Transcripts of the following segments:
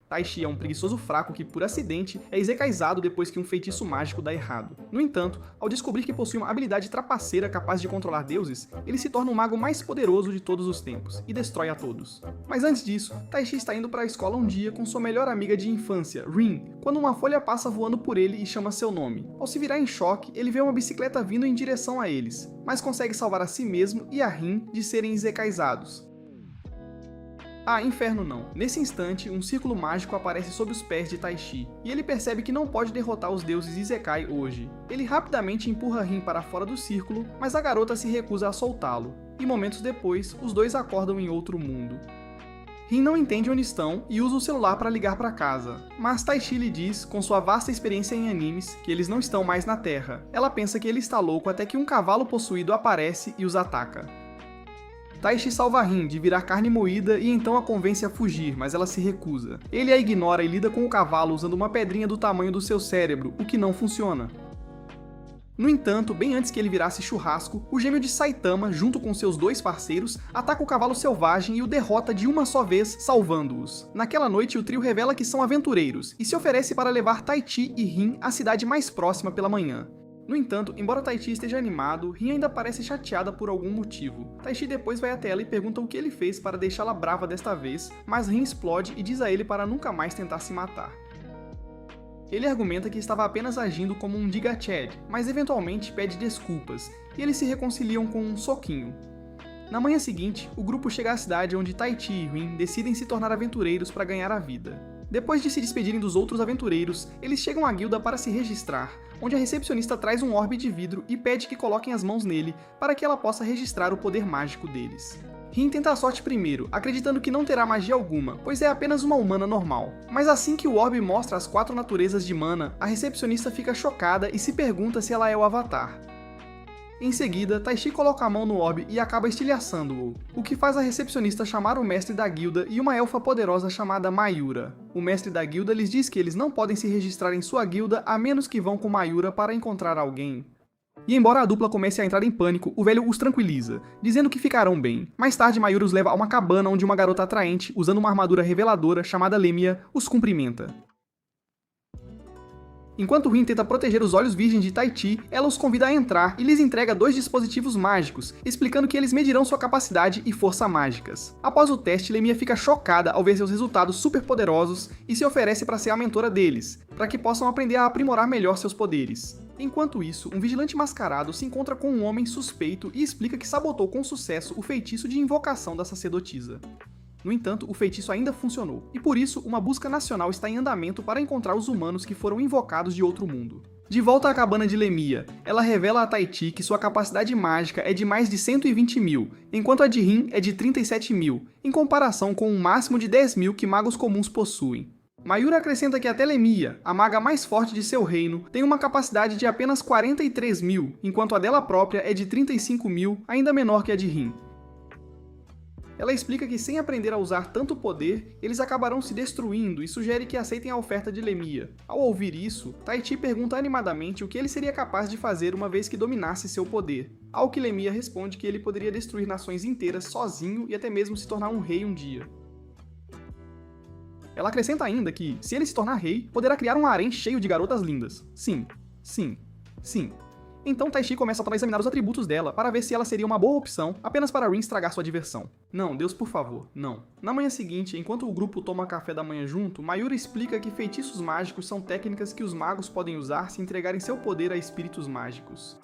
Taishi é um preguiçoso fraco que, por acidente, é izekaizado depois que um feitiço mágico dá errado. No entanto, ao descobrir que possui uma habilidade trapaceira capaz de controlar deuses, ele se torna o mago mais poderoso de todos os tempos, e destrói a todos. Mas antes disso, Taishi está indo para a escola um dia com sua melhor amiga de infância, Rin, quando uma folha passa voando por ele e chama seu nome. Ao se virar em choque, ele vê uma bicicleta vindo em direção a eles, mas consegue salvar a si mesmo e a Rin de serem izekaizados. Ah, inferno não. Nesse instante, um círculo mágico aparece sob os pés de Taishi, e ele percebe que não pode derrotar os deuses Izekai hoje. Ele rapidamente empurra Rin para fora do círculo, mas a garota se recusa a soltá-lo, e momentos depois, os dois acordam em outro mundo. Rin não entende onde estão e usa o celular para ligar para casa, mas Taishi lhe diz, com sua vasta experiência em animes, que eles não estão mais na Terra. Ela pensa que ele está louco até que um cavalo possuído aparece e os ataca. Taishi salva Rin de virar carne moída e então a convence a fugir, mas ela se recusa. Ele a ignora e lida com o cavalo usando uma pedrinha do tamanho do seu cérebro, o que não funciona. No entanto, bem antes que ele virasse churrasco, o gêmeo de Saitama, junto com seus dois parceiros, ataca o cavalo selvagem e o derrota de uma só vez, salvando-os. Naquela noite, o trio revela que são aventureiros, e se oferece para levar Taichi e Rin à cidade mais próxima pela manhã. No entanto, embora Taichi esteja animado, Rin ainda parece chateada por algum motivo. Taichi depois vai até ela e pergunta o que ele fez para deixá-la brava desta vez, mas Rin explode e diz a ele para nunca mais tentar se matar. Ele argumenta que estava apenas agindo como um Digachad, mas eventualmente pede desculpas, e eles se reconciliam com um soquinho. Na manhã seguinte, o grupo chega à cidade onde Taichi e Rin decidem se tornar aventureiros para ganhar a vida. Depois de se despedirem dos outros aventureiros, eles chegam à guilda para se registrar, onde a recepcionista traz um orbe de vidro e pede que coloquem as mãos nele para que ela possa registrar o poder mágico deles. Rin tenta a sorte primeiro, acreditando que não terá magia alguma, pois é apenas uma humana normal. Mas assim que o orbe mostra as 4 naturezas de mana, a recepcionista fica chocada e se pergunta se ela é o Avatar. Em seguida, Taishi coloca a mão no orbe e acaba estilhaçando-o, o que faz a recepcionista chamar o mestre da guilda e uma elfa poderosa chamada Mayura. O mestre da guilda lhes diz que eles não podem se registrar em sua guilda a menos que vão com Mayura para encontrar alguém. E embora a dupla comece a entrar em pânico, o velho os tranquiliza, dizendo que ficarão bem. Mais tarde, Mayura os leva a uma cabana onde uma garota atraente, usando uma armadura reveladora chamada Lemia, os cumprimenta. Enquanto Rin tenta proteger os olhos virgens de Taichi, ela os convida a entrar e lhes entrega 2 dispositivos mágicos, explicando que eles medirão sua capacidade e força mágicas. Após o teste, Lemia fica chocada ao ver seus resultados super poderosos e se oferece para ser a mentora deles, para que possam aprender a aprimorar melhor seus poderes. Enquanto isso, um vigilante mascarado se encontra com um homem suspeito e explica que sabotou com sucesso o feitiço de invocação da sacerdotisa. No entanto, o feitiço ainda funcionou, e por isso uma busca nacional está em andamento para encontrar os humanos que foram invocados de outro mundo. De volta à cabana de Lemia, ela revela a Taichi que sua capacidade mágica é de mais de 120 mil, enquanto a de Rin é de 37 mil, em comparação com um máximo de 10 mil que magos comuns possuem. Mayura acrescenta que até Lemia, a maga mais forte de seu reino, tem uma capacidade de apenas 43 mil, enquanto a dela própria é de 35 mil, ainda menor que a de Rin. Ela explica que sem aprender a usar tanto poder, eles acabarão se destruindo e sugere que aceitem a oferta de Lemia. Ao ouvir isso, Taichi pergunta animadamente o que ele seria capaz de fazer uma vez que dominasse seu poder, ao que Lemia responde que ele poderia destruir nações inteiras sozinho e até mesmo se tornar um rei um dia. Ela acrescenta ainda que, se ele se tornar rei, poderá criar um harém cheio de garotas lindas. Sim, sim, sim. Então Taichi começa a examinar os atributos dela para ver se ela seria uma boa opção apenas para Rin estragar sua diversão. Não, Deus por favor, não. Na manhã seguinte, enquanto o grupo toma café da manhã junto, Mayura explica que feitiços mágicos são técnicas que os magos podem usar se entregarem seu poder a espíritos mágicos.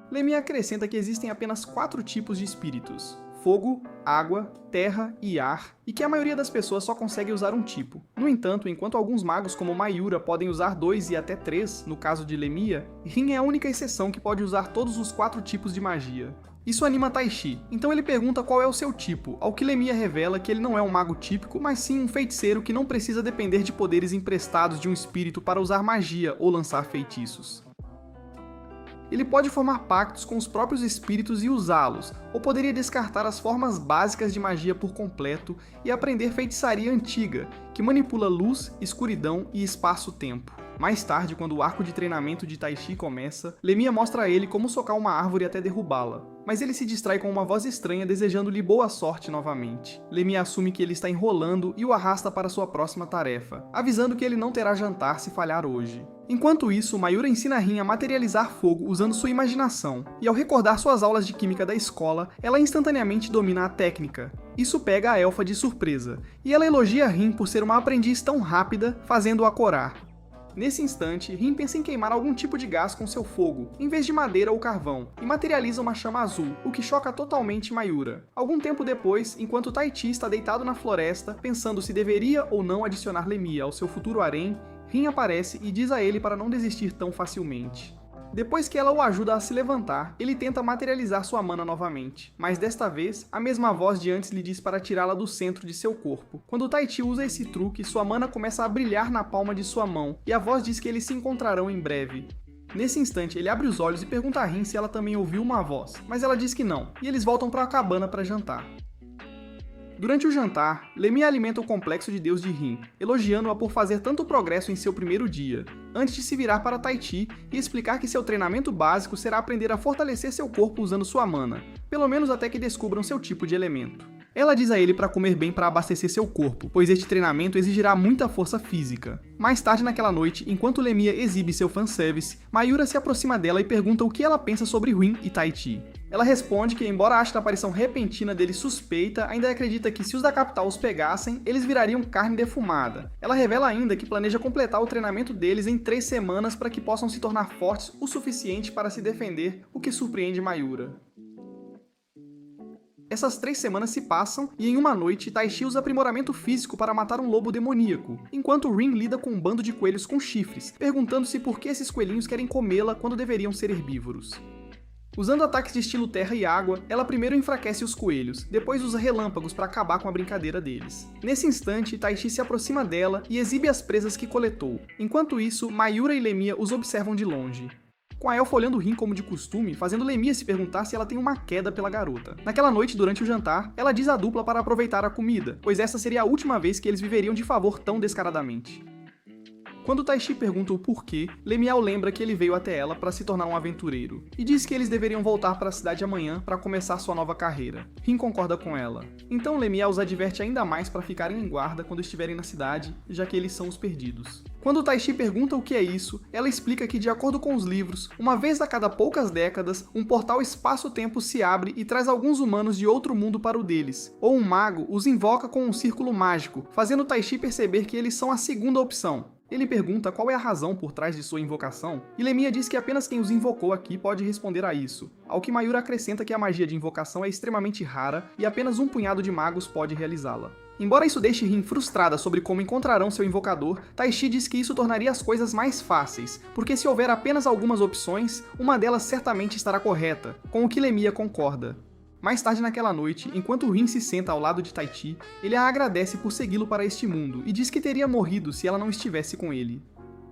Lemia acrescenta que existem apenas 4 tipos de espíritos: fogo, água, terra e ar, e que a maioria das pessoas só consegue usar um tipo. No entanto, enquanto alguns magos como Mayura podem usar 2 e até 3, no caso de Lemia, Rin é a única exceção que pode usar todos os 4 tipos de magia. Isso anima Taichi, então ele pergunta qual é o seu tipo, ao que Lemia revela que ele não é um mago típico, mas sim um feiticeiro que não precisa depender de poderes emprestados de um espírito para usar magia ou lançar feitiços. Ele pode formar pactos com os próprios espíritos e usá-los, ou poderia descartar as formas básicas de magia por completo e aprender feitiçaria antiga, que manipula luz, escuridão e espaço-tempo. Mais tarde, quando o arco de treinamento de Taichi começa, Lemia mostra a ele como socar uma árvore até derrubá-la, mas ele se distrai com uma voz estranha desejando-lhe boa sorte novamente. Lemia assume que ele está enrolando e o arrasta para sua próxima tarefa, avisando que ele não terá jantar se falhar hoje. Enquanto isso, Mayura ensina Rin a materializar fogo usando sua imaginação, e ao recordar suas aulas de química da escola, ela instantaneamente domina a técnica. Isso pega a elfa de surpresa, e ela elogia Rin por ser uma aprendiz tão rápida, fazendo-a corar. Nesse instante, Rin pensa em queimar algum tipo de gás com seu fogo, em vez de madeira ou carvão, e materializa uma chama azul, o que choca totalmente Mayura. Algum tempo depois, enquanto Taichi está deitado na floresta, pensando se deveria ou não adicionar Lemia ao seu futuro harém, Rin aparece e diz a ele para não desistir tão facilmente. Depois que ela o ajuda a se levantar, ele tenta materializar sua mana novamente, mas desta vez, a mesma voz de antes lhe diz para tirá-la do centro de seu corpo. Quando Taichi usa esse truque, sua mana começa a brilhar na palma de sua mão, e a voz diz que eles se encontrarão em breve. Nesse instante, ele abre os olhos e pergunta a Rin se ela também ouviu uma voz, mas ela diz que não, e eles voltam para a cabana para jantar. Durante o jantar, Lemia alimenta o complexo de Deus de Rin, elogiando-a por fazer tanto progresso em seu primeiro dia, antes de se virar para Taichi e explicar que seu treinamento básico será aprender a fortalecer seu corpo usando sua mana, pelo menos até que descubram seu tipo de elemento. Ela diz a ele para comer bem para abastecer seu corpo, pois este treinamento exigirá muita força física. Mais tarde naquela noite, enquanto Lemia exibe seu fanservice, Mayura se aproxima dela e pergunta o que ela pensa sobre Rin e Taichi. Ela responde que, embora ache a aparição repentina dele suspeita, ainda acredita que se os da capital os pegassem, eles virariam carne defumada. Ela revela ainda que planeja completar o treinamento deles em 3 semanas para que possam se tornar fortes o suficiente para se defender, o que surpreende Mayura. Essas 3 semanas se passam, e em uma noite, Taichi usa aprimoramento físico para matar um lobo demoníaco, enquanto Rin lida com um bando de coelhos com chifres, perguntando-se por que esses coelhinhos querem comê-la quando deveriam ser herbívoros. Usando ataques de estilo terra e água, ela primeiro enfraquece os coelhos, depois usa relâmpagos para acabar com a brincadeira deles. Nesse instante, Taichi se aproxima dela e exibe as presas que coletou. Enquanto isso, Mayura e Lemia os observam de longe, com a elfa olhando Rin como de costume, fazendo Lemia se perguntar se ela tem uma queda pela garota. Naquela noite, durante o jantar, ela diz à dupla para aproveitar a comida, pois essa seria a última vez que eles viveriam de favor tão descaradamente. Quando Taichi pergunta o porquê, Lemiao lembra que ele veio até ela para se tornar um aventureiro, e diz que eles deveriam voltar para a cidade amanhã para começar sua nova carreira. Rin concorda com ela. Então Lemiao os adverte ainda mais para ficarem em guarda quando estiverem na cidade, já que eles são os perdidos. Quando Taichi pergunta o que é isso, ela explica que, de acordo com os livros, uma vez a cada poucas décadas, um portal espaço-tempo se abre e traz alguns humanos de outro mundo para o deles, ou um mago os invoca com um círculo mágico, fazendo Taichi perceber que eles são a segunda opção. Ele pergunta qual é a razão por trás de sua invocação, e Lemia diz que apenas quem os invocou aqui pode responder a isso, ao que Mayura acrescenta que a magia de invocação é extremamente rara e apenas um punhado de magos pode realizá-la. Embora isso deixe Rin frustrada sobre como encontrarão seu invocador, Taichi diz que isso tornaria as coisas mais fáceis, porque se houver apenas algumas opções, uma delas certamente estará correta, com o que Lemia concorda. Mais tarde naquela noite, enquanto Rin se senta ao lado de Taichi, ele a agradece por segui-lo para este mundo e diz que teria morrido se ela não estivesse com ele.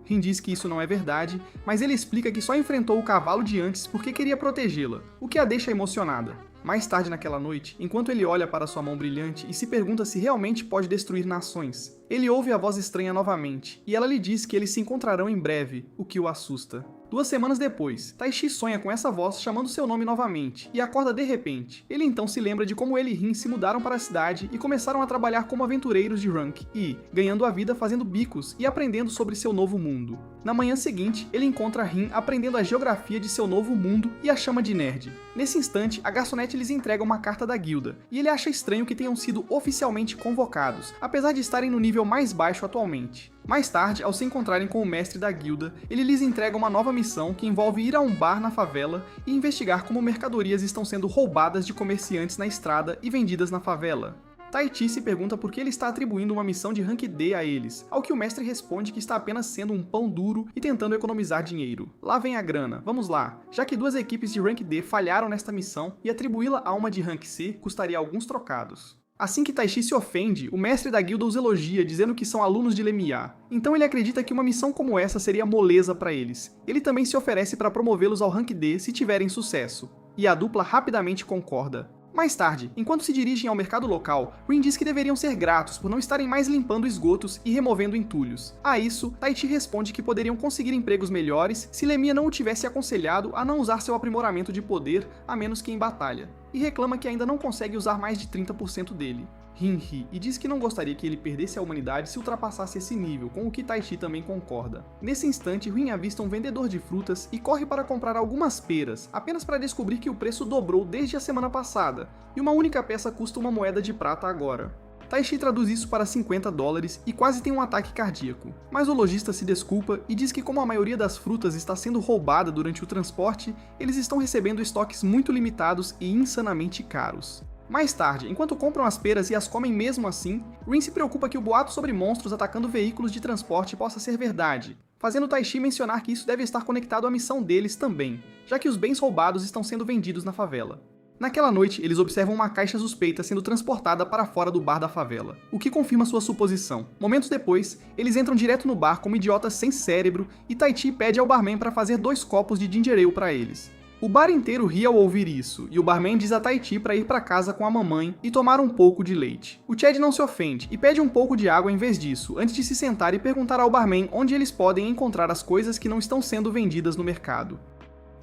Rin diz que isso não é verdade, mas ele explica que só enfrentou o cavalo de antes porque queria protegê-la, o que a deixa emocionada. Mais tarde naquela noite, enquanto ele olha para sua mão brilhante e se pergunta se realmente pode destruir nações, ele ouve a voz estranha novamente, e ela lhe diz que eles se encontrarão em breve, o que o assusta. 2 semanas depois, Taichi sonha com essa voz chamando seu nome novamente, e acorda de repente. Ele então se lembra de como ele e Rin se mudaram para a cidade e começaram a trabalhar como aventureiros de rank, e ganhando a vida fazendo bicos e aprendendo sobre seu novo mundo. Na manhã seguinte, ele encontra Rin aprendendo a geografia de seu novo mundo e a chama de nerd. Nesse instante, a garçonete lhes entrega uma carta da guilda, e ele acha estranho que tenham sido oficialmente convocados, apesar de estarem no nível mais baixo atualmente. Mais tarde, ao se encontrarem com o mestre da guilda, ele lhes entrega uma nova missão que envolve ir a um bar na favela e investigar como mercadorias estão sendo roubadas de comerciantes na estrada e vendidas na favela. Taichi se pergunta por que ele está atribuindo uma missão de rank D a eles, ao que o mestre responde que está apenas sendo um pão duro e tentando economizar dinheiro. Lá vem a grana, vamos lá. Já que 2 equipes de rank D falharam nesta missão, e atribuí-la a uma de rank C custaria alguns trocados. Assim que Taichi se ofende, o mestre da guilda os elogia, dizendo que são alunos de Lemia. Então ele acredita que uma missão como essa seria moleza para eles. Ele também se oferece para promovê-los ao rank D se tiverem sucesso. E a dupla rapidamente concorda. Mais tarde, enquanto se dirigem ao mercado local, Rin diz que deveriam ser gratos por não estarem mais limpando esgotos e removendo entulhos. A isso, Taichi responde que poderiam conseguir empregos melhores se Lemia não o tivesse aconselhado a não usar seu aprimoramento de poder a menos que em batalha, e reclama que ainda não consegue usar mais de 30% dele. Rin ri e diz que não gostaria que ele perdesse a humanidade se ultrapassasse esse nível, com o que Taichi também concorda. Nesse instante, Rin avista um vendedor de frutas e corre para comprar algumas peras, apenas para descobrir que o preço dobrou desde a semana passada, e uma única peça custa uma moeda de prata agora. Taichi traduz isso para $50 e quase tem um ataque cardíaco, mas o lojista se desculpa e diz que como a maioria das frutas está sendo roubada durante o transporte, eles estão recebendo estoques muito limitados e insanamente caros. Mais tarde, enquanto compram as peras e as comem mesmo assim, Rin se preocupa que o boato sobre monstros atacando veículos de transporte possa ser verdade, fazendo Taichi mencionar que isso deve estar conectado à missão deles também, já que os bens roubados estão sendo vendidos na favela. Naquela noite, eles observam uma caixa suspeita sendo transportada para fora do bar da favela, o que confirma sua suposição. Momentos depois, eles entram direto no bar como idiotas sem cérebro e Taichi pede ao barman para fazer 2 copos de ginger ale para eles. O bar inteiro ri ao ouvir isso, e o barman diz a Taichi para ir para casa com a mamãe e tomar um pouco de leite. O Chad não se ofende e pede um pouco de água em vez disso, antes de se sentar e perguntar ao barman onde eles podem encontrar as coisas que não estão sendo vendidas no mercado.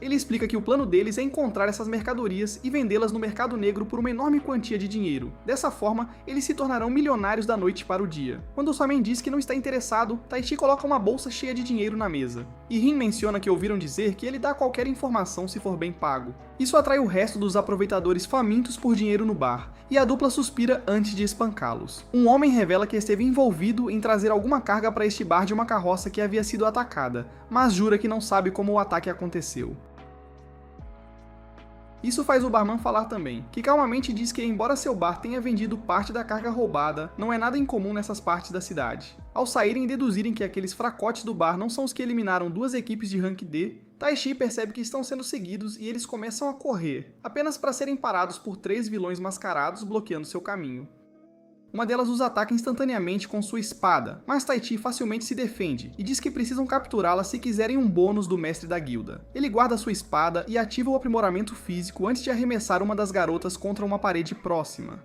Ele explica que o plano deles é encontrar essas mercadorias e vendê-las no mercado negro por uma enorme quantia de dinheiro. Dessa forma, eles se tornarão milionários da noite para o dia. Quando o Swamen diz que não está interessado, Taichi coloca uma bolsa cheia de dinheiro na mesa. E Rin menciona que ouviram dizer que ele dá qualquer informação se for bem pago. Isso atrai o resto dos aproveitadores famintos por dinheiro no bar, e a dupla suspira antes de espancá-los. Um homem revela que esteve envolvido em trazer alguma carga para este bar de uma carroça que havia sido atacada, mas jura que não sabe como o ataque aconteceu. Isso faz o barman falar também, que calmamente diz que embora seu bar tenha vendido parte da carga roubada, não é nada incomum nessas partes da cidade. Ao saírem e deduzirem que aqueles fracotes do bar não são os que eliminaram 2 equipes de Rank D, Taichi percebe que estão sendo seguidos e eles começam a correr, apenas para serem parados por 3 vilões mascarados bloqueando seu caminho. Uma delas os ataca instantaneamente com sua espada, mas Taichi facilmente se defende e diz que precisam capturá-la se quiserem um bônus do mestre da guilda. Ele guarda sua espada e ativa o aprimoramento físico antes de arremessar uma das garotas contra uma parede próxima.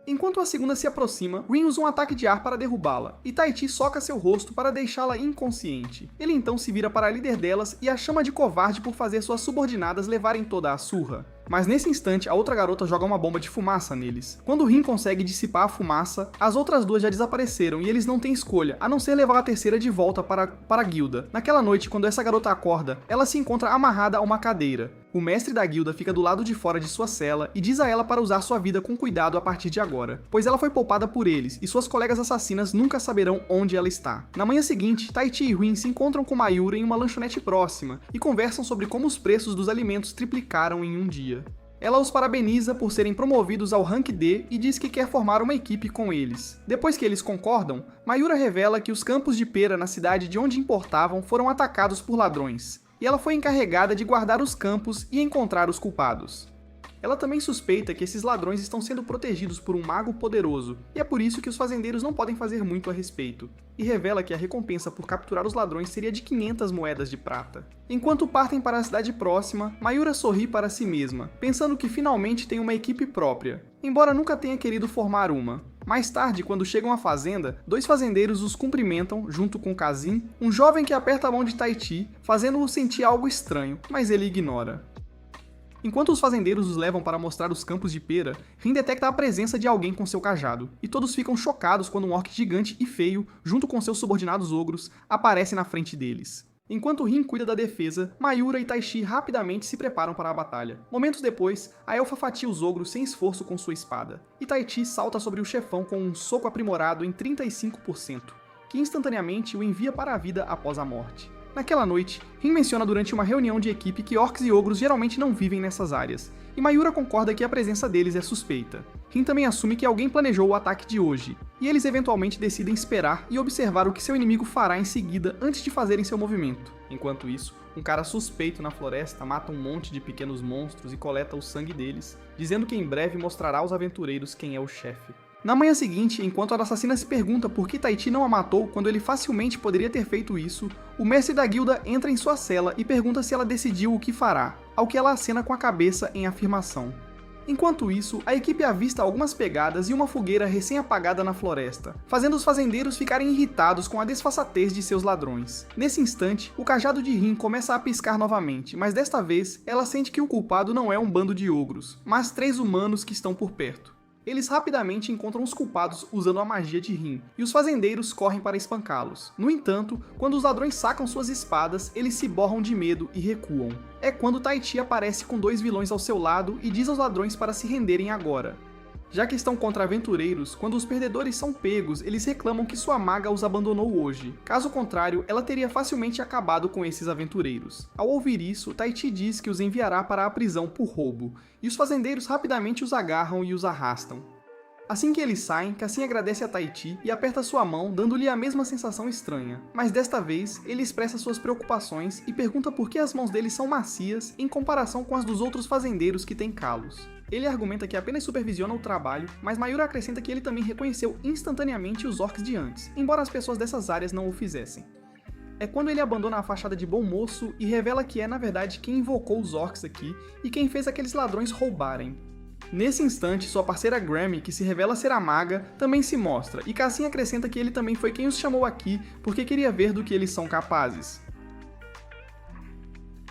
Enquanto a segunda se aproxima, Rin usa um ataque de ar para derrubá-la, e Taichi soca seu rosto para deixá-la inconsciente. Ele então se vira para a líder delas e a chama de covarde por fazer suas subordinadas levarem toda a surra. Mas nesse instante, a outra garota joga uma bomba de fumaça neles. Quando Rin consegue dissipar a fumaça, as outras 2 já desapareceram e eles não têm escolha, a não ser levar a terceira de volta para a guilda. Naquela noite, quando essa garota acorda, ela se encontra amarrada a uma cadeira. O mestre da guilda fica do lado de fora de sua cela e diz a ela para usar sua vida com cuidado a partir de agora, pois ela foi poupada por eles e suas colegas assassinas nunca saberão onde ela está. Na manhã seguinte, Taichi e Rin se encontram com Mayura em uma lanchonete próxima e conversam sobre como os preços dos alimentos triplicaram em um dia. Ela os parabeniza por serem promovidos ao Rank D e diz que quer formar uma equipe com eles. Depois que eles concordam, Mayura revela que os campos de pera na cidade de onde importavam foram atacados por ladrões, e ela foi encarregada de guardar os campos e encontrar os culpados. Ela também suspeita que esses ladrões estão sendo protegidos por um mago poderoso, e é por isso que os fazendeiros não podem fazer muito a respeito, e revela que a recompensa por capturar os ladrões seria de 500 moedas de prata. Enquanto partem para a cidade próxima, Mayura sorri para si mesma, pensando que finalmente tem uma equipe própria, embora nunca tenha querido formar uma. Mais tarde, quando chegam à fazenda, 2 fazendeiros os cumprimentam, junto com Kazin, um jovem que aperta a mão de Taichi, fazendo-o sentir algo estranho, mas ele ignora. Enquanto os fazendeiros os levam para mostrar os campos de pera, Rin detecta a presença de alguém com seu cajado, e todos ficam chocados quando um orc gigante e feio, junto com seus subordinados ogros, aparece na frente deles. Enquanto Rin cuida da defesa, Mayura e Taichi rapidamente se preparam para a batalha. Momentos depois, a elfa fatia os ogros sem esforço com sua espada, e Taichi salta sobre o chefão com um soco aprimorado em 35%, que instantaneamente o envia para a vida após a morte. Naquela noite, Rin menciona durante uma reunião de equipe que orcs e ogros geralmente não vivem nessas áreas, e Mayura concorda que a presença deles é suspeita. Rin também assume que alguém planejou o ataque de hoje, e eles eventualmente decidem esperar e observar o que seu inimigo fará em seguida antes de fazerem seu movimento. Enquanto isso, um cara suspeito na floresta mata um monte de pequenos monstros e coleta o sangue deles, dizendo que em breve mostrará aos aventureiros quem é o chefe. Na manhã seguinte, enquanto a assassina se pergunta por que Taichi não a matou quando ele facilmente poderia ter feito isso, o mestre da guilda entra em sua cela e pergunta se ela decidiu o que fará, ao que ela acena com a cabeça em afirmação. Enquanto isso, a equipe avista algumas pegadas e uma fogueira recém-apagada na floresta, fazendo os fazendeiros ficarem irritados com a desfaçatez de seus ladrões. Nesse instante, o cajado de Rin começa a piscar novamente, mas desta vez, ela sente que o culpado não é um bando de ogros, mas 3 humanos que estão por perto. Eles rapidamente encontram os culpados usando a magia de Rin, e os fazendeiros correm para espancá-los. No entanto, quando os ladrões sacam suas espadas, eles se borram de medo e recuam. É quando Tai Chi aparece com 2 vilões ao seu lado e diz aos ladrões para se renderem agora. Já que estão contra aventureiros, quando os perdedores são pegos, eles reclamam que sua maga os abandonou hoje. Caso contrário, ela teria facilmente acabado com esses aventureiros. Ao ouvir isso, Tai Chi diz que os enviará para a prisão por roubo, e os fazendeiros rapidamente os agarram e os arrastam. Assim que eles saem, Cassim agradece a Tai Chi e aperta sua mão, dando-lhe a mesma sensação estranha. Mas desta vez, ele expressa suas preocupações e pergunta por que as mãos dele são macias em comparação com as dos outros fazendeiros que têm calos. Ele argumenta que apenas supervisiona o trabalho, mas Mayura acrescenta que ele também reconheceu instantaneamente os orcs de antes, embora as pessoas dessas áreas não o fizessem. É quando ele abandona a fachada de bom moço e revela que é na verdade quem invocou os orcs aqui e quem fez aqueles ladrões roubarem. Nesse instante, sua parceira Grammy, que se revela ser a maga, também se mostra, e Cassim acrescenta que ele também foi quem os chamou aqui porque queria ver do que eles são capazes.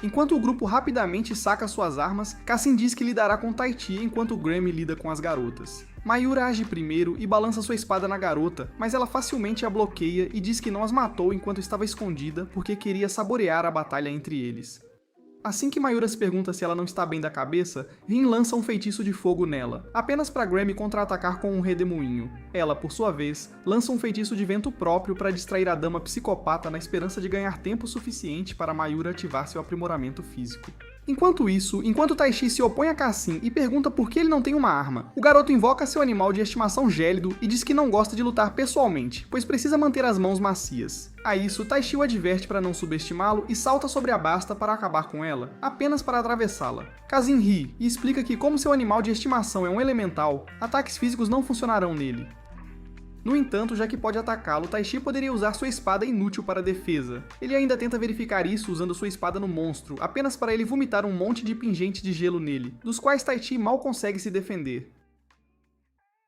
Enquanto o grupo rapidamente saca suas armas, Cassim diz que lidará com Tai Chi enquanto Grammy lida com as garotas. Mayura age primeiro e balança sua espada na garota, mas ela facilmente a bloqueia e diz que não as matou enquanto estava escondida porque queria saborear a batalha entre eles. Assim que Mayura se pergunta se ela não está bem da cabeça, Rin lança um feitiço de fogo nela, apenas para Grammy contra-atacar com um redemoinho. Ela, por sua vez, lança um feitiço de vento próprio para distrair a dama psicopata na esperança de ganhar tempo suficiente para Mayura ativar seu aprimoramento físico. Enquanto Tai Chi se opõe a Cassim e pergunta por que ele não tem uma arma, o garoto invoca seu animal de estimação gélido e diz que não gosta de lutar pessoalmente, pois precisa manter as mãos macias. A isso, Tai Chi o adverte para não subestimá-lo e salta sobre a basta para acabar com ela, apenas para atravessá-la. Cassim ri e explica que como seu animal de estimação é um elemental, ataques físicos não funcionarão nele. No entanto, já que pode atacá-lo, Tai Chi poderia usar sua espada inútil para defesa. Ele ainda tenta verificar isso usando sua espada no monstro, apenas para ele vomitar um monte de pingente de gelo nele, dos quais Tai Chi mal consegue se defender.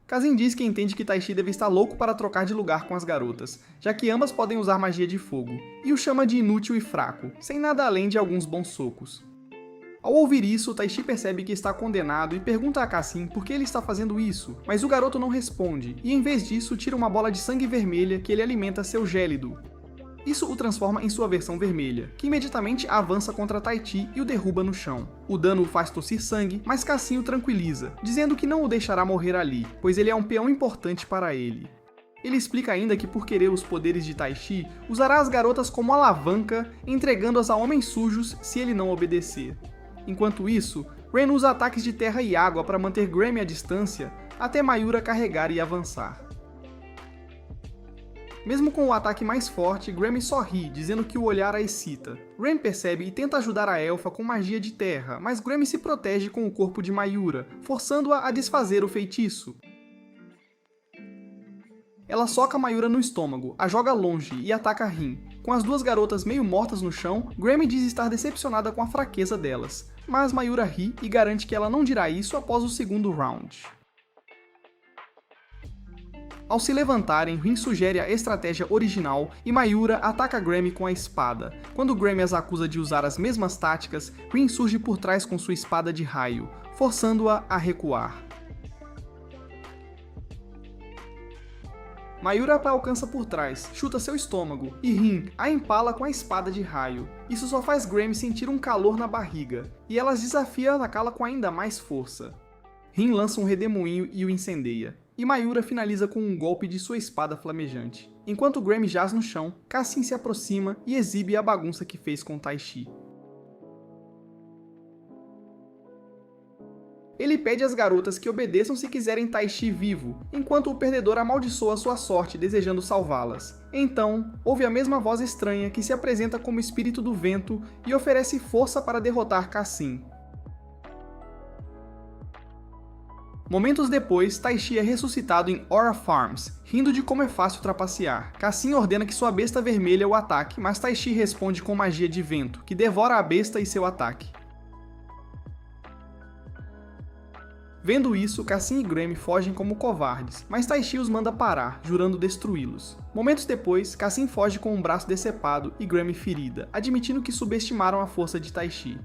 Cassim diz que entende que Tai Chi deve estar louco para trocar de lugar com as garotas, já que ambas podem usar magia de fogo, e o chama de inútil e fraco, sem nada além de alguns bons socos. Ao ouvir isso, Tai Chi percebe que está condenado e pergunta a Cassim por que ele está fazendo isso, mas o garoto não responde, e em vez disso tira uma bola de sangue vermelha que ele alimenta seu gélido. Isso o transforma em sua versão vermelha, que imediatamente avança contra Tai Chi e o derruba no chão. O dano o faz tossir sangue, mas Cassim o tranquiliza, dizendo que não o deixará morrer ali, pois ele é um peão importante para ele. Ele explica ainda que por querer os poderes de Tai Chi, usará as garotas como alavanca, entregando-as a homens sujos se ele não obedecer. Enquanto isso, Ren usa ataques de terra e água para manter Grammy à distância, até Mayura carregar e avançar. Mesmo com o ataque mais forte, Grammy só ri, dizendo que o olhar a excita. Ren percebe e tenta ajudar a elfa com magia de terra, mas Grammy se protege com o corpo de Mayura, forçando-a a desfazer o feitiço. Ela soca Mayura no estômago, a joga longe e ataca Rin. Com as duas garotas meio mortas no chão, Grammy diz estar decepcionada com a fraqueza delas, mas Mayura ri e garante que ela não dirá isso após o segundo round. Ao se levantarem, Rin sugere a estratégia original e Mayura ataca Grammy com a espada. Quando Grammy as acusa de usar as mesmas táticas, Rin surge por trás com sua espada de raio, forçando-a a recuar. Mayura a alcança por trás, chuta seu estômago, e Rin a empala com a espada de raio. Isso só faz Grammy sentir um calor na barriga, e elas desafiam a atacá-la com ainda mais força. Rin lança um redemoinho e o incendeia, e Mayura finaliza com um golpe de sua espada flamejante. Enquanto Grammy jaz no chão, Cassim se aproxima e exibe a bagunça que fez com Tai Chi. Ele pede às garotas que obedeçam se quiserem Tai Chi vivo, enquanto o perdedor amaldiçoa sua sorte desejando salvá-las. Então, ouve a mesma voz estranha que se apresenta como espírito do vento e oferece força para derrotar Cassim. Momentos depois, Tai Chi é ressuscitado em Aura Farms, rindo de como é fácil trapacear. Cassim ordena que sua besta vermelha o ataque, mas Tai Chi responde com magia de vento, que devora a besta e seu ataque. Vendo isso, Cassim e Grammy fogem como covardes, mas Taishi os manda parar, jurando destruí-los. Momentos depois, Cassim foge com um braço decepado e Grammy ferida, admitindo que subestimaram a força de Taishi.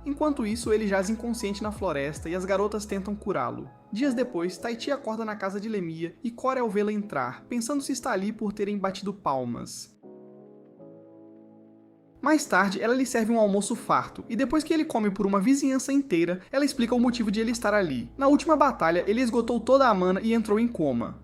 Enquanto isso, ele jaz inconsciente na floresta e as garotas tentam curá-lo. Dias depois, Taichi acorda na casa de Lemia e Cora ao vê-la entrar, pensando se está ali por terem batido palmas. Mais tarde, ela lhe serve um almoço farto, e depois que ele come por uma vizinhança inteira, ela explica o motivo de ele estar ali. Na última batalha, ele esgotou toda a mana e entrou em coma.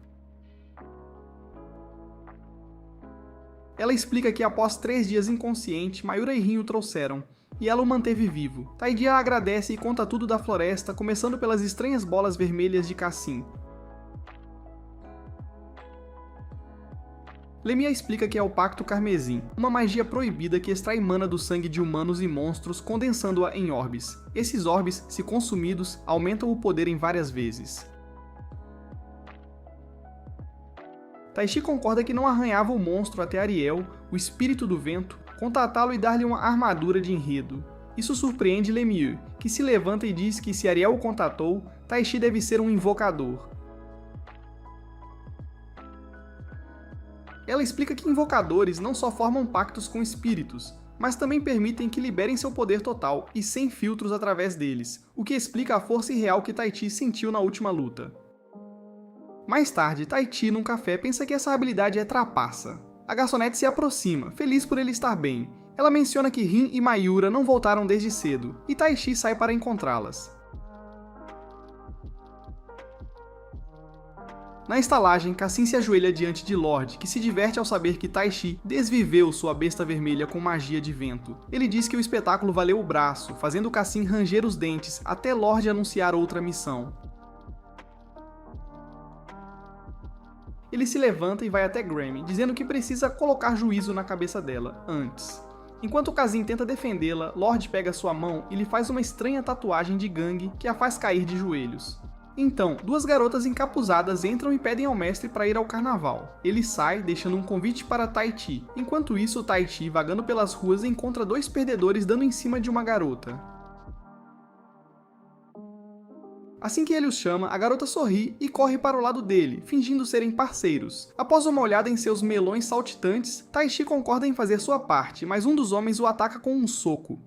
Ela explica que após 3 dias inconsciente, Mayura e Rin o trouxeram, e ela o manteve vivo. Taidia agradece e conta tudo da floresta, começando pelas estranhas bolas vermelhas de Cassim. Lemia explica que é o Pacto Carmesim, uma magia proibida que extrai mana do sangue de humanos e monstros, condensando-a em orbes. Esses orbes, se consumidos, aumentam o poder em várias vezes. Taishi concorda que não arranhava o monstro até Ariel, o espírito do vento, contatá-lo e dar-lhe uma armadura de enredo. Isso surpreende Lemieux, que se levanta e diz que se Ariel o contatou, Taishi deve ser um invocador. Ela explica que invocadores não só formam pactos com espíritos, mas também permitem que liberem seu poder total e sem filtros através deles, o que explica a força irreal que Taichi sentiu na última luta. Mais tarde, Taichi, num café, pensa que essa habilidade é trapaça. A garçonete se aproxima, feliz por ele estar bem. Ela menciona que Rin e Mayura não voltaram desde cedo, e Taichi sai para encontrá-las. Na estalagem, Cassim se ajoelha diante de Lorde, que se diverte ao saber que Taichi desviveu sua besta vermelha com magia de vento. Ele diz que o espetáculo valeu o braço, fazendo Cassim ranger os dentes até Lorde anunciar outra missão. Ele se levanta e vai até Grammy, dizendo que precisa colocar juízo na cabeça dela, antes. Enquanto Cassim tenta defendê-la, Lorde pega sua mão e lhe faz uma estranha tatuagem de gangue que a faz cair de joelhos. Então, 2 garotas encapuzadas entram e pedem ao mestre para ir ao carnaval. Ele sai, deixando um convite para Taichi. Enquanto isso, Taichi, vagando pelas ruas, encontra 2 perdedores dando em cima de uma garota. Assim que ele os chama, a garota sorri e corre para o lado dele, fingindo serem parceiros. Após uma olhada em seus melões saltitantes, Taichi concorda em fazer sua parte, mas um dos homens o ataca com um soco.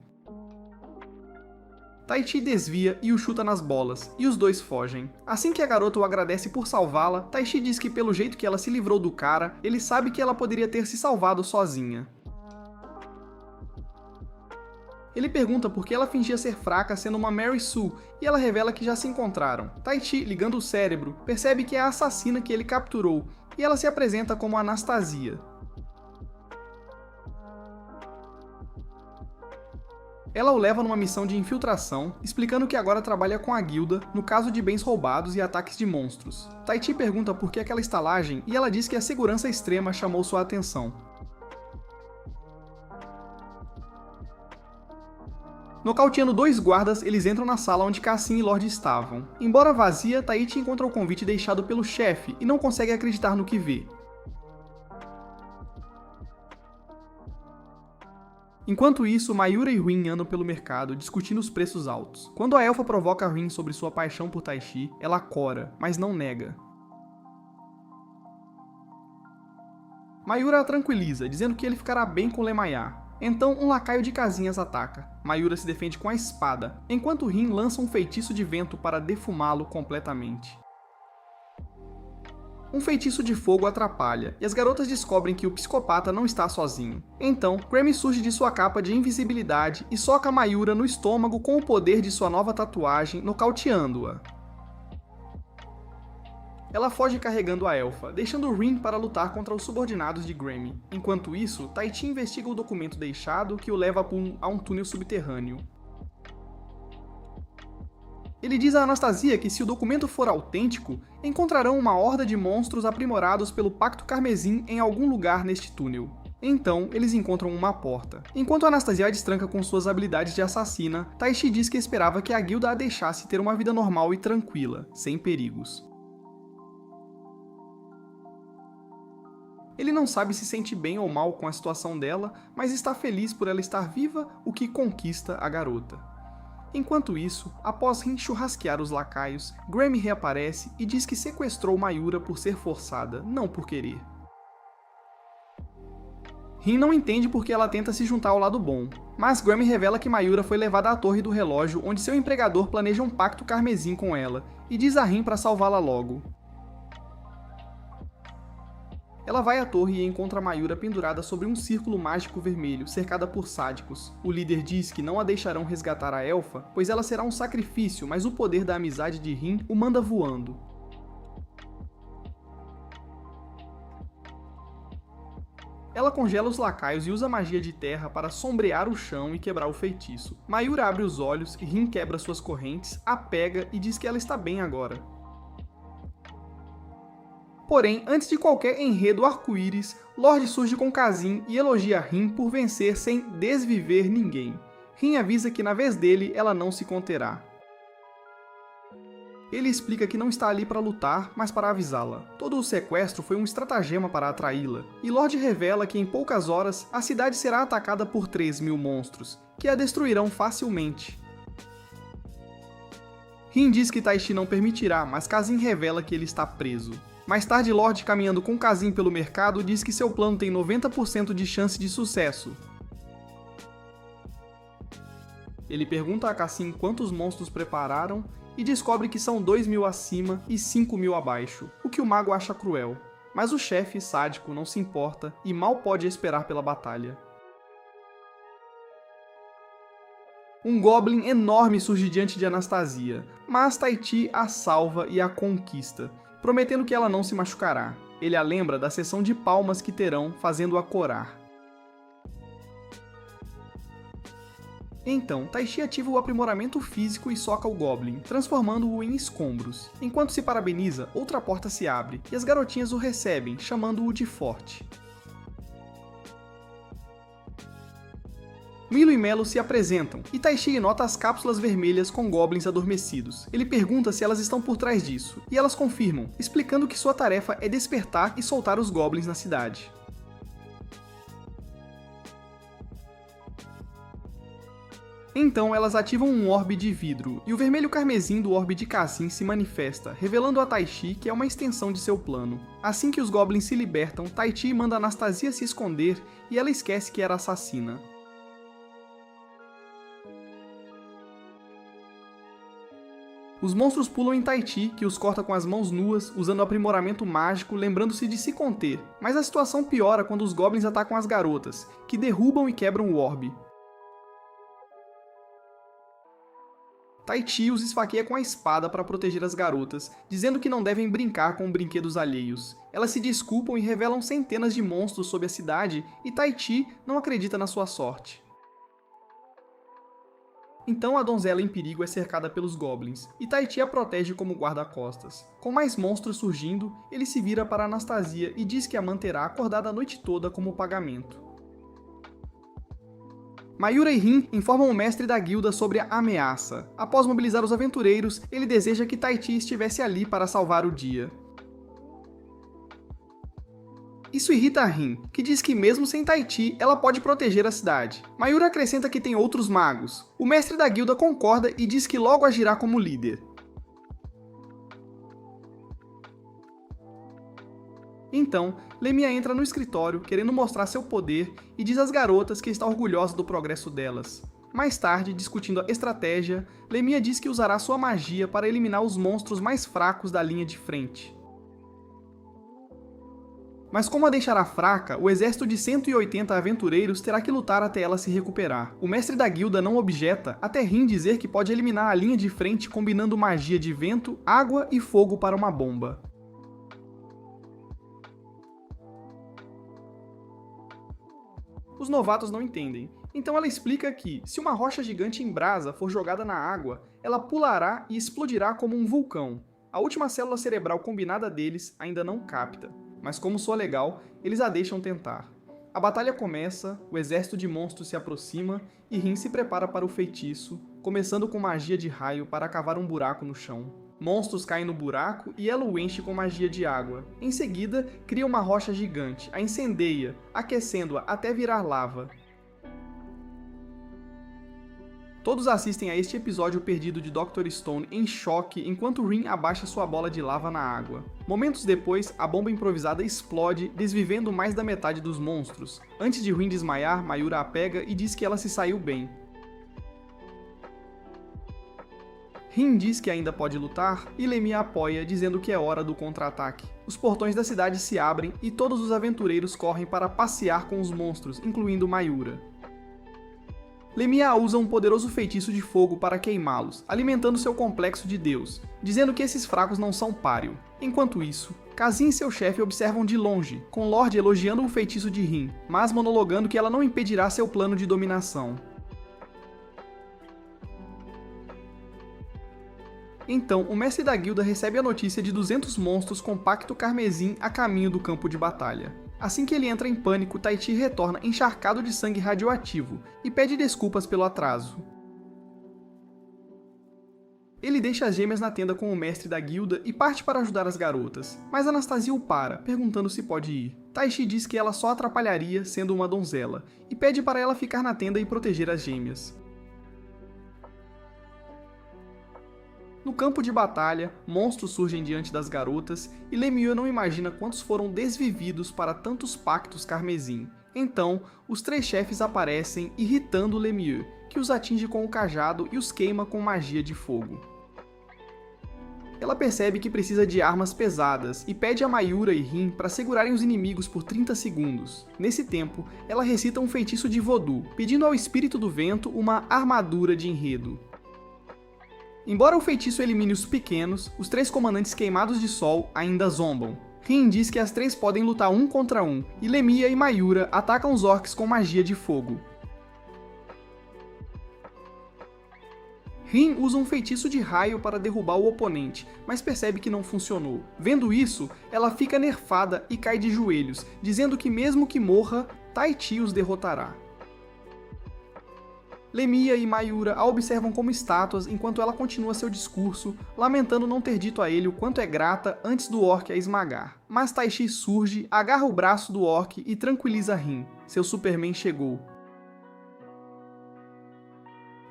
Taichi desvia e o chuta nas bolas, e os 2 fogem. Assim que a garota o agradece por salvá-la, Taichi diz que pelo jeito que ela se livrou do cara, ele sabe que ela poderia ter se salvado sozinha. Ele pergunta por que ela fingia ser fraca sendo uma Mary Sue, e ela revela que já se encontraram. Taichi, ligando o cérebro, percebe que é a assassina que ele capturou, e ela se apresenta como Anastasia. Ela o leva numa missão de infiltração, explicando que agora trabalha com a guilda no caso de bens roubados e ataques de monstros. Taichi pergunta por que aquela estalagem e ela diz que a segurança extrema chamou sua atenção. Nocauteando 2 guardas, eles entram na sala onde Cassim e Lorde estavam. Embora vazia, Taichi encontra o convite deixado pelo chefe e não consegue acreditar no que vê. Enquanto isso, Mayura e Rin andam pelo mercado, discutindo os preços altos. Quando a elfa provoca Rin sobre sua paixão por Taichi, ela cora, mas não nega. Mayura a tranquiliza, dizendo que ele ficará bem com Lemaiá. Então, um lacaio de casinhas ataca. Mayura se defende com a espada, enquanto Rin lança um feitiço de vento para defumá-lo completamente. Um feitiço de fogo atrapalha, e as garotas descobrem que o psicopata não está sozinho. Então, Grammy surge de sua capa de invisibilidade e soca Mayura no estômago com o poder de sua nova tatuagem, nocauteando-a. Ela foge carregando a elfa, deixando Rin para lutar contra os subordinados de Grammy. Enquanto isso, Taichi investiga o documento deixado que o leva a um túnel subterrâneo. Ele diz a Anastasia que se o documento for autêntico, encontrarão uma horda de monstros aprimorados pelo Pacto Carmesim em algum lugar neste túnel. Então, eles encontram uma porta. Enquanto Anastasia a destranca com suas habilidades de assassina, Taichi diz que esperava que a guilda a deixasse ter uma vida normal e tranquila, sem perigos. Ele não sabe se sente bem ou mal com a situação dela, mas está feliz por ela estar viva, o que conquista a garota. Enquanto isso, após Rin churrasquear os lacaios, Grammy reaparece e diz que sequestrou Mayura por ser forçada, não por querer. Rin não entende porque ela tenta se juntar ao lado bom, mas Grammy revela que Mayura foi levada à torre do relógio onde seu empregador planeja um pacto carmesim com ela, e diz a Rin para salvá-la logo. Ela vai à torre e encontra Mayura pendurada sobre um círculo mágico vermelho, cercada por sádicos. O líder diz que não a deixarão resgatar a elfa, pois ela será um sacrifício, mas o poder da amizade de Rin o manda voando. Ela congela os lacaios e usa magia de terra para sombrear o chão e quebrar o feitiço. Mayura abre os olhos e Rin quebra suas correntes, a pega e diz que ela está bem agora. Porém, antes de qualquer enredo arco-íris, Lorde surge com Kazin e elogia Rin por vencer sem desviver ninguém. Rin avisa que na vez dele ela não se conterá. Ele explica que não está ali para lutar, mas para avisá-la. Todo o sequestro foi um estratagema para atraí-la, e Lorde revela que em poucas horas a cidade será atacada por 3.000 monstros, que a destruirão facilmente. Rin diz que Taichi não permitirá, mas Kazin revela que ele está preso. Mais tarde, Lorde, caminhando com Kazin pelo mercado, diz que seu plano tem 90% de chance de sucesso. Ele pergunta a Cassim quantos monstros prepararam e descobre que são 2.000 acima e 5.000 abaixo, o que o mago acha cruel. Mas o chefe, sádico, não se importa e mal pode esperar pela batalha. Um Goblin enorme surge diante de Anastasia, mas Taichi a salva e a conquista, prometendo que ela não se machucará. Ele a lembra da sessão de palmas que terão, fazendo-a corar. Então, Taichi ativa o aprimoramento físico e soca o Goblin, transformando-o em escombros. Enquanto se parabeniza, outra porta se abre, e as garotinhas o recebem, chamando-o de forte. Milo e Melo se apresentam, e Taichi nota as cápsulas vermelhas com goblins adormecidos. Ele pergunta se elas estão por trás disso, e elas confirmam, explicando que sua tarefa é despertar e soltar os goblins na cidade. Então elas ativam um orbe de vidro, e o vermelho carmesim do orbe de Cassim se manifesta, revelando a Taichi que é uma extensão de seu plano. Assim que os goblins se libertam, Taichi manda Anastasia se esconder, e ela esquece que era assassina. Os monstros pulam em Taichi, que os corta com as mãos nuas, usando aprimoramento mágico, lembrando-se de se conter. Mas a situação piora quando os goblins atacam as garotas, que derrubam e quebram o orbe. Taichi os esfaqueia com a espada para proteger as garotas, dizendo que não devem brincar com brinquedos alheios. Elas se desculpam e revelam centenas de monstros sob a cidade, e Taichi não acredita na sua sorte. Então a donzela em perigo é cercada pelos goblins, e Taichi a protege como guarda-costas. Com mais monstros surgindo, ele se vira para Anastasia e diz que a manterá acordada a noite toda como pagamento. Mayura e Rin informam o mestre da guilda sobre a ameaça. Após mobilizar os aventureiros, ele deseja que Taichi estivesse ali para salvar o dia. Isso irrita a Rin, que diz que mesmo sem Taichi, ela pode proteger a cidade. Mayura acrescenta que tem outros magos. O mestre da guilda concorda e diz que logo agirá como líder. Então, Lemia entra no escritório, querendo mostrar seu poder, e diz às garotas que está orgulhosa do progresso delas. Mais tarde, discutindo a estratégia, Lemia diz que usará sua magia para eliminar os monstros mais fracos da linha de frente. Mas como a deixará fraca, o exército de 180 aventureiros terá que lutar até ela se recuperar. O mestre da guilda não objeta, até Rin dizer que pode eliminar a linha de frente combinando magia de vento, água e fogo para uma bomba. Os novatos não entendem, então ela explica que, se uma rocha gigante em brasa for jogada na água, ela pulará e explodirá como um vulcão. A última célula cerebral combinada deles ainda não capta, mas como soa legal, eles a deixam tentar. A batalha começa, o exército de monstros se aproxima e Rin se prepara para o feitiço, começando com magia de raio para cavar um buraco no chão. Monstros caem no buraco e ela o enche com magia de água. Em seguida, cria uma rocha gigante, a incendeia, aquecendo-a até virar lava. Todos assistem a este episódio perdido de Dr. Stone em choque enquanto Rin abaixa sua bola de lava na água. Momentos depois, a bomba improvisada explode, desvivendo mais da metade dos monstros. Antes de Rin desmaiar, Mayura a pega e diz que ela se saiu bem. Rin diz que ainda pode lutar e Lemia apoia, dizendo que é hora do contra-ataque. Os portões da cidade se abrem e todos os aventureiros correm para passear com os monstros, incluindo Mayura. Lemia usa um poderoso feitiço de fogo para queimá-los, alimentando seu complexo de Deus, dizendo que esses fracos não são páreo. Enquanto isso, Kazin e seu chefe observam de longe, com Lorde elogiando o feitiço de Rin, mas monologando que ela não impedirá seu plano de dominação. Então, o mestre da guilda recebe a notícia de 200 monstros com pacto carmesim a caminho do campo de batalha. Assim que ele entra em pânico, Tai Chi retorna encharcado de sangue radioativo e pede desculpas pelo atraso. Ele deixa as gêmeas na tenda com o mestre da guilda e parte para ajudar as garotas, mas Anastasia o para, perguntando se pode ir. Tai Chi diz que ela só atrapalharia sendo uma donzela, e pede para ela ficar na tenda e proteger as gêmeas. No campo de batalha, monstros surgem diante das garotas e Lemieux não imagina quantos foram desvividos para tantos pactos carmesim. Então, os 3 chefes aparecem, irritando Lemieux, que os atinge com o cajado e os queima com magia de fogo. Ela percebe que precisa de armas pesadas e pede a Mayura e Rin para segurarem os inimigos por 30 segundos. Nesse tempo, ela recita um feitiço de voodoo, pedindo ao espírito do vento uma armadura de enredo. Embora o feitiço elimine os pequenos, os 3 comandantes queimados de sol ainda zombam. Rin diz que as 3 podem lutar um contra um, e Lemia e Mayura atacam os orcs com magia de fogo. Rin usa um feitiço de raio para derrubar o oponente, mas percebe que não funcionou. Vendo isso, ela fica nerfada e cai de joelhos, dizendo que mesmo que morra, Tai Chi os derrotará. Lemia e Mayura a observam como estátuas enquanto ela continua seu discurso, lamentando não ter dito a ele o quanto é grata antes do orc a esmagar. Mas Tai Chi surge, agarra o braço do orc e tranquiliza Rin. Seu Superman chegou.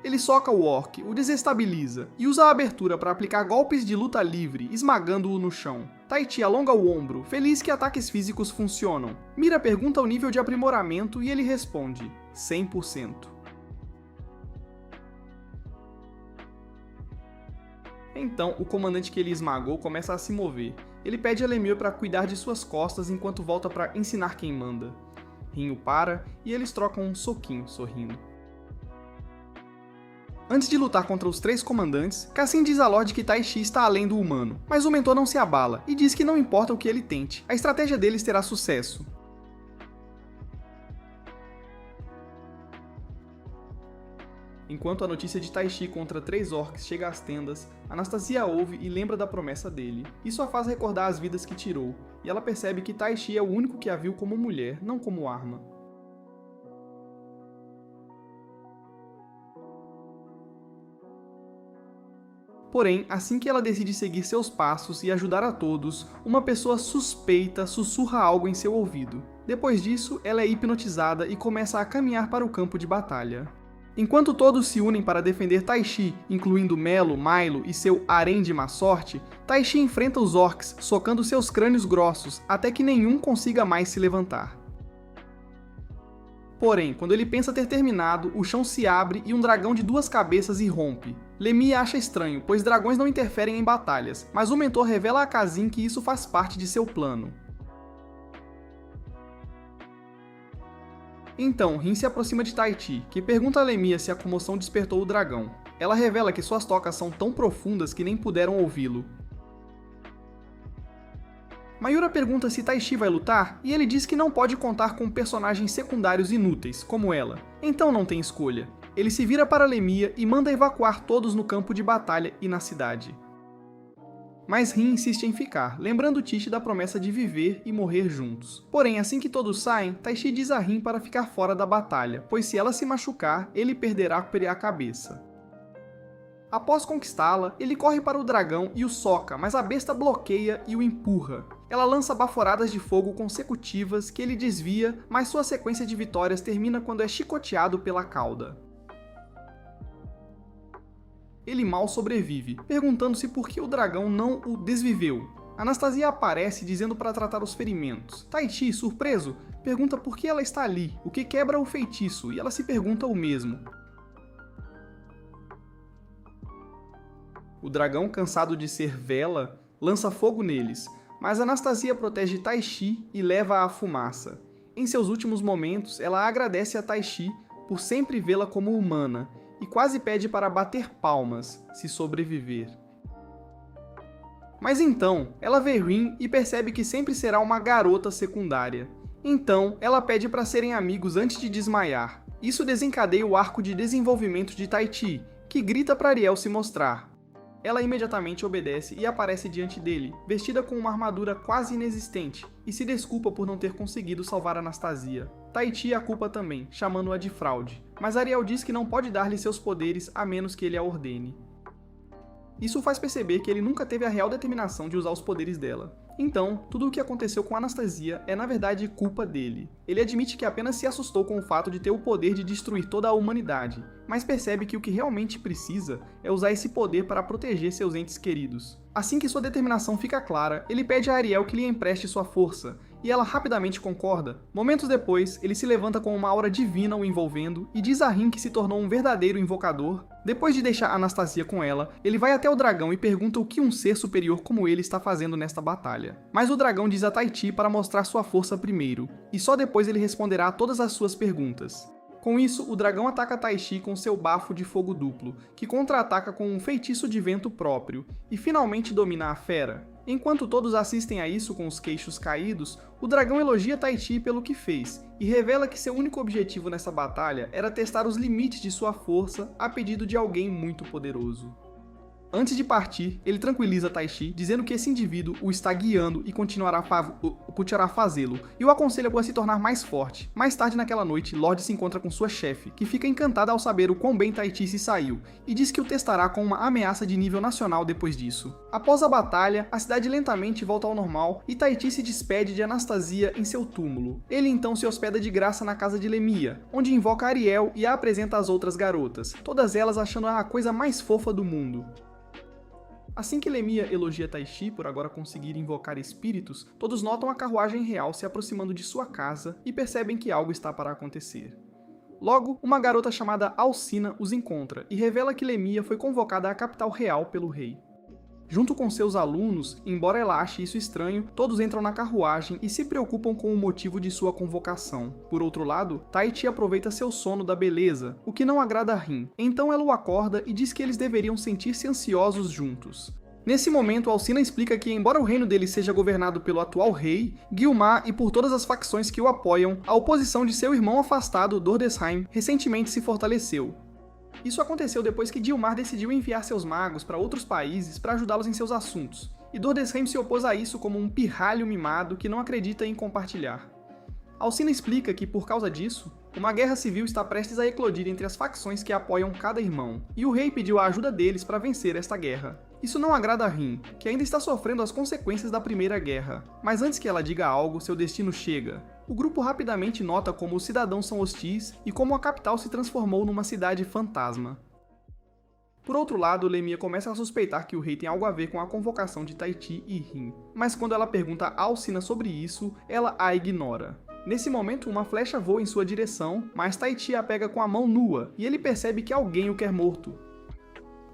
Ele soca o orc, o desestabiliza e usa a abertura para aplicar golpes de luta livre, esmagando-o no chão. Tai Chi alonga o ombro, feliz que ataques físicos funcionam. Mira pergunta o nível de aprimoramento e ele responde: 100%. Então, o comandante que ele esmagou começa a se mover. Ele pede a Lemieux para cuidar de suas costas enquanto volta para ensinar quem manda. Rin o para e eles trocam um soquinho, sorrindo. Antes de lutar contra os 3 comandantes, Cassim diz a Lorde que Tai Chi está além do humano, mas o mentor não se abala e diz que não importa o que ele tente, a estratégia deles terá sucesso. Enquanto a notícia de Tai Chi contra 3 orcs chega às tendas, Anastasia ouve e lembra da promessa dele. Isso a faz recordar as vidas que tirou, e ela percebe que Tai Chi é o único que a viu como mulher, não como arma. Porém, assim que ela decide seguir seus passos e ajudar a todos, uma pessoa suspeita sussurra algo em seu ouvido. Depois disso, ela é hipnotizada e começa a caminhar para o campo de batalha. Enquanto todos se unem para defender Tai Chi, incluindo Melo, Milo e seu harém de má sorte, Tai Chi enfrenta os orcs, socando seus crânios grossos, até que nenhum consiga mais se levantar. Porém, quando ele pensa ter terminado, o chão se abre e um dragão de 2 cabeças irrompe. Lemia acha estranho, pois dragões não interferem em batalhas, mas o mentor revela a Kazin que isso faz parte de seu plano. Então, Rin se aproxima de Tai Chi, que pergunta a Lemia se a comoção despertou o dragão. Ela revela que suas tocas são tão profundas que nem puderam ouvi-lo. Mayura pergunta se Tai Chi vai lutar, e ele diz que não pode contar com personagens secundários inúteis, como ela. Então não tem escolha. Ele se vira para Lemia e manda evacuar todos no campo de batalha e na cidade. Mas Rin insiste em ficar, lembrando Tish da promessa de viver e morrer juntos. Porém, assim que todos saem, Tai Chi diz a Rin para ficar fora da batalha, pois se ela se machucar, ele perderá a cabeça. Após conquistá-la, ele corre para o dragão e o soca, mas a besta bloqueia e o empurra. Ela lança baforadas de fogo consecutivas que ele desvia, mas sua sequência de vitórias termina quando é chicoteado pela cauda. ele mal sobrevive, perguntando-se por que o dragão não o desviveu. Anastasia aparece dizendo para tratar os ferimentos. Tahiti, surpreso, pergunta por que ela está ali, o que quebra o feitiço, e ela se pergunta o mesmo. O dragão, cansado de ser vela, lança fogo neles, mas Anastasia protege Taishi e leva à fumaça. Em seus últimos momentos, ela agradece a Taishi por sempre vê-la como humana e quase pede para bater palmas, se sobreviver. Mas então, ela vê Rin e percebe que sempre será uma garota secundária. Então, ela pede para serem amigos antes de desmaiar. Isso desencadeia o arco de desenvolvimento de Tahiti, que grita para Ariel se mostrar. Ela imediatamente obedece e aparece diante dele, vestida com uma armadura quase inexistente, e se desculpa por não ter conseguido salvar Anastasia. Tahiti a culpa também, chamando-a de fraude, mas Ariel diz que não pode dar-lhe seus poderes a menos que ele a ordene. Isso faz perceber que ele nunca teve a real determinação de usar os poderes dela. Então, tudo o que aconteceu com Anastasia é na verdade culpa dele. Ele admite que apenas se assustou com o fato de ter o poder de destruir toda a humanidade, mas percebe que o que realmente precisa é usar esse poder para proteger seus entes queridos. Assim que sua determinação fica clara, ele pede a Ariel que lhe empreste sua força, e ela rapidamente concorda. Momentos depois, ele se levanta com uma aura divina o envolvendo e diz a Rin que se tornou um verdadeiro invocador. Depois de deixar Anastasia com ela, ele vai até o dragão e pergunta o que um ser superior como ele está fazendo nesta batalha. Mas o dragão diz a Tahiti para mostrar sua força primeiro, e só depois ele responderá a todas as suas perguntas. Com isso, o dragão ataca Taishi com seu bafo de fogo duplo, que contra-ataca com um feitiço de vento próprio, e finalmente domina a fera. Enquanto todos assistem a isso com os queixos caídos, o dragão elogia Taishi pelo que fez, e revela que seu único objetivo nessa batalha era testar os limites de sua força a pedido de alguém muito poderoso. Antes de partir, ele tranquiliza Taishi, dizendo que esse indivíduo o está guiando e continuará a fazê-lo, e o aconselha a se tornar mais forte. Mais tarde naquela noite, Lorde se encontra com sua chefe, que fica encantada ao saber o quão bem Taishi se saiu, e diz que o testará com uma ameaça de nível nacional depois disso. Após a batalha, a cidade lentamente volta ao normal, e Taishi se despede de Anastasia em seu túmulo. Ele então se hospeda de graça na casa de Lemia, onde invoca Ariel e a apresenta às outras garotas, todas elas achando-a a coisa mais fofa do mundo. Assim que Lemia elogia Taishi por agora conseguir invocar espíritos, todos notam a carruagem real se aproximando de sua casa e percebem que algo está para acontecer. Logo, uma garota chamada Alcina os encontra e revela que Lemia foi convocada à capital real pelo rei. Junto com seus alunos, embora ela ache isso estranho, todos entram na carruagem e se preocupam com o motivo de sua convocação. Por outro lado, Tahiti aproveita seu sono da beleza, o que não agrada a Rin. Então ela o acorda e diz que eles deveriam sentir-se ansiosos juntos. Nesse momento, Alcina explica que, embora o reino dele seja governado pelo atual rei, Guilmar e por todas as facções que o apoiam, a oposição de seu irmão afastado, Dordesheim, recentemente se fortaleceu. Isso aconteceu depois que Guilmar decidiu enviar seus magos para outros países para ajudá-los em seus assuntos, e Dordesheim se opôs a isso como um pirralho mimado que não acredita em compartilhar. Alcina explica que, por causa disso, uma guerra civil está prestes a eclodir entre as facções que apoiam cada irmão, e o rei pediu a ajuda deles para vencer esta guerra. Isso não agrada a Rin, que ainda está sofrendo as consequências da Primeira Guerra, mas antes que ela diga algo, seu destino chega. O grupo rapidamente nota como os cidadãos são hostis e como a capital se transformou numa cidade fantasma. Por outro lado, Lemia começa a suspeitar que o rei tem algo a ver com a convocação de Tahiti e Rin, mas quando ela pergunta a Alcina sobre isso, ela a ignora. Nesse momento, uma flecha voa em sua direção, mas Tahiti a pega com a mão nua, e ele percebe que alguém o quer morto.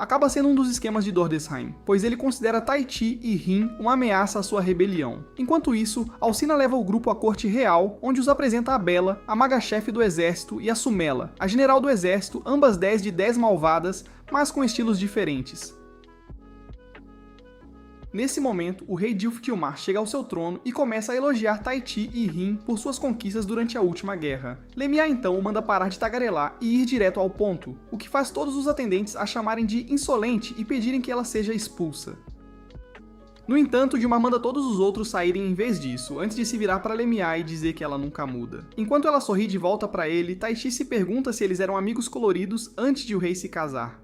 Acaba sendo um dos esquemas de Dordesheim, pois ele considera Tahiti e Rin uma ameaça à sua rebelião. Enquanto isso, Alcina leva o grupo à corte real, onde os apresenta a Bella, a maga-chefe do exército, e a Sumela, a general do exército, ambas 10 de 10 malvadas, mas com estilos diferentes. Nesse momento, o rei Dilfquilmar chega ao seu trono e começa a elogiar Tahiti e Rin por suas conquistas durante a última guerra. Lemia então o manda parar de tagarelar e ir direto ao ponto, o que faz todos os atendentes a chamarem de insolente e pedirem que ela seja expulsa. No entanto, Guilmar manda todos os outros saírem em vez disso, antes de se virar para Lemia e dizer que ela nunca muda. Enquanto ela sorri de volta para ele, Tahiti se pergunta se eles eram amigos coloridos antes de o rei se casar.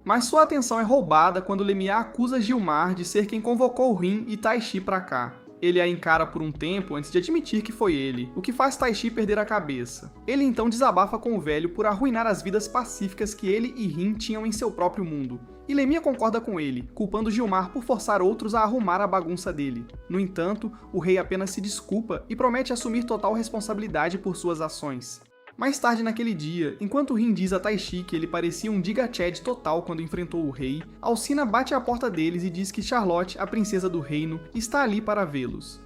Mas sua atenção é roubada quando Lemia acusa Guilmar de ser quem convocou Rin e Tahiti para cá. Ele a encara por um tempo antes de admitir que foi ele, o que faz Taichi perder a cabeça. Ele então desabafa com o velho por arruinar as vidas pacíficas que ele e Rin tinham em seu próprio mundo. E Lemia concorda com ele, culpando Gilmar por forçar outros a arrumar a bagunça dele. No entanto, o rei apenas se desculpa e promete assumir total responsabilidade por suas ações. Mais tarde naquele dia, enquanto Rin diz a Taichi que ele parecia um Giga Chad total quando enfrentou o rei, Alcina bate à porta deles e diz que Charlotte, a princesa do reino, está ali para vê-los.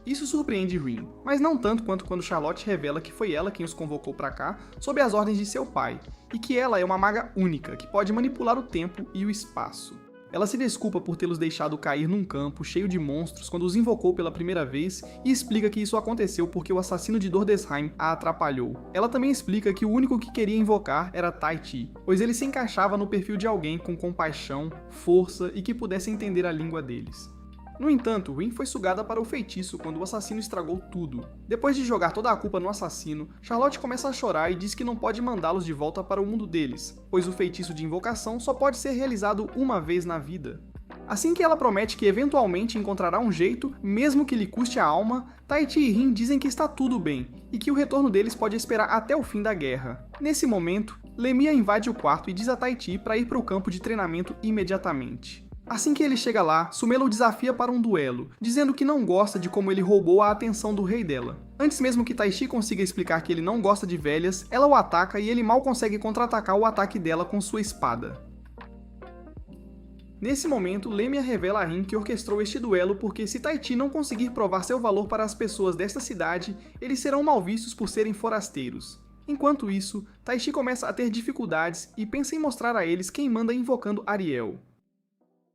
Isso surpreende Rin, mas não tanto quanto quando Charlotte revela que foi ela quem os convocou para cá sob as ordens de seu pai, e que ela é uma maga única que pode manipular o tempo e o espaço. Ela se desculpa por tê-los deixado cair num campo cheio de monstros quando os invocou pela primeira vez e explica que isso aconteceu porque o assassino de Dordesheim a atrapalhou. Ela também explica que o único que queria invocar era Taichi, pois ele se encaixava no perfil de alguém com compaixão, força e que pudesse entender a língua deles. No entanto, Rin foi sugada para o feitiço quando o assassino estragou tudo. Depois de jogar toda a culpa no assassino, Charlotte começa a chorar e diz que não pode mandá-los de volta para o mundo deles, pois o feitiço de invocação só pode ser realizado uma vez na vida. Assim que ela promete que eventualmente encontrará um jeito, mesmo que lhe custe a alma, Taichi e Rin dizem que está tudo bem, e que o retorno deles pode esperar até o fim da guerra. Nesse momento, Lemia invade o quarto e diz a Taichi para ir para o campo de treinamento imediatamente. Assim que ele chega lá, Sumela o desafia para um duelo, dizendo que não gosta de como ele roubou a atenção do rei dela. Antes mesmo que Taichi consiga explicar que ele não gosta de velhas, ela o ataca e ele mal consegue contra-atacar o ataque dela com sua espada. Nesse momento, Lemia revela a Rin que orquestrou este duelo porque se Taichi não conseguir provar seu valor para as pessoas desta cidade, eles serão mal vistos por serem forasteiros. Enquanto isso, Taichi começa a ter dificuldades e pensa em mostrar a eles quem manda invocando Ariel.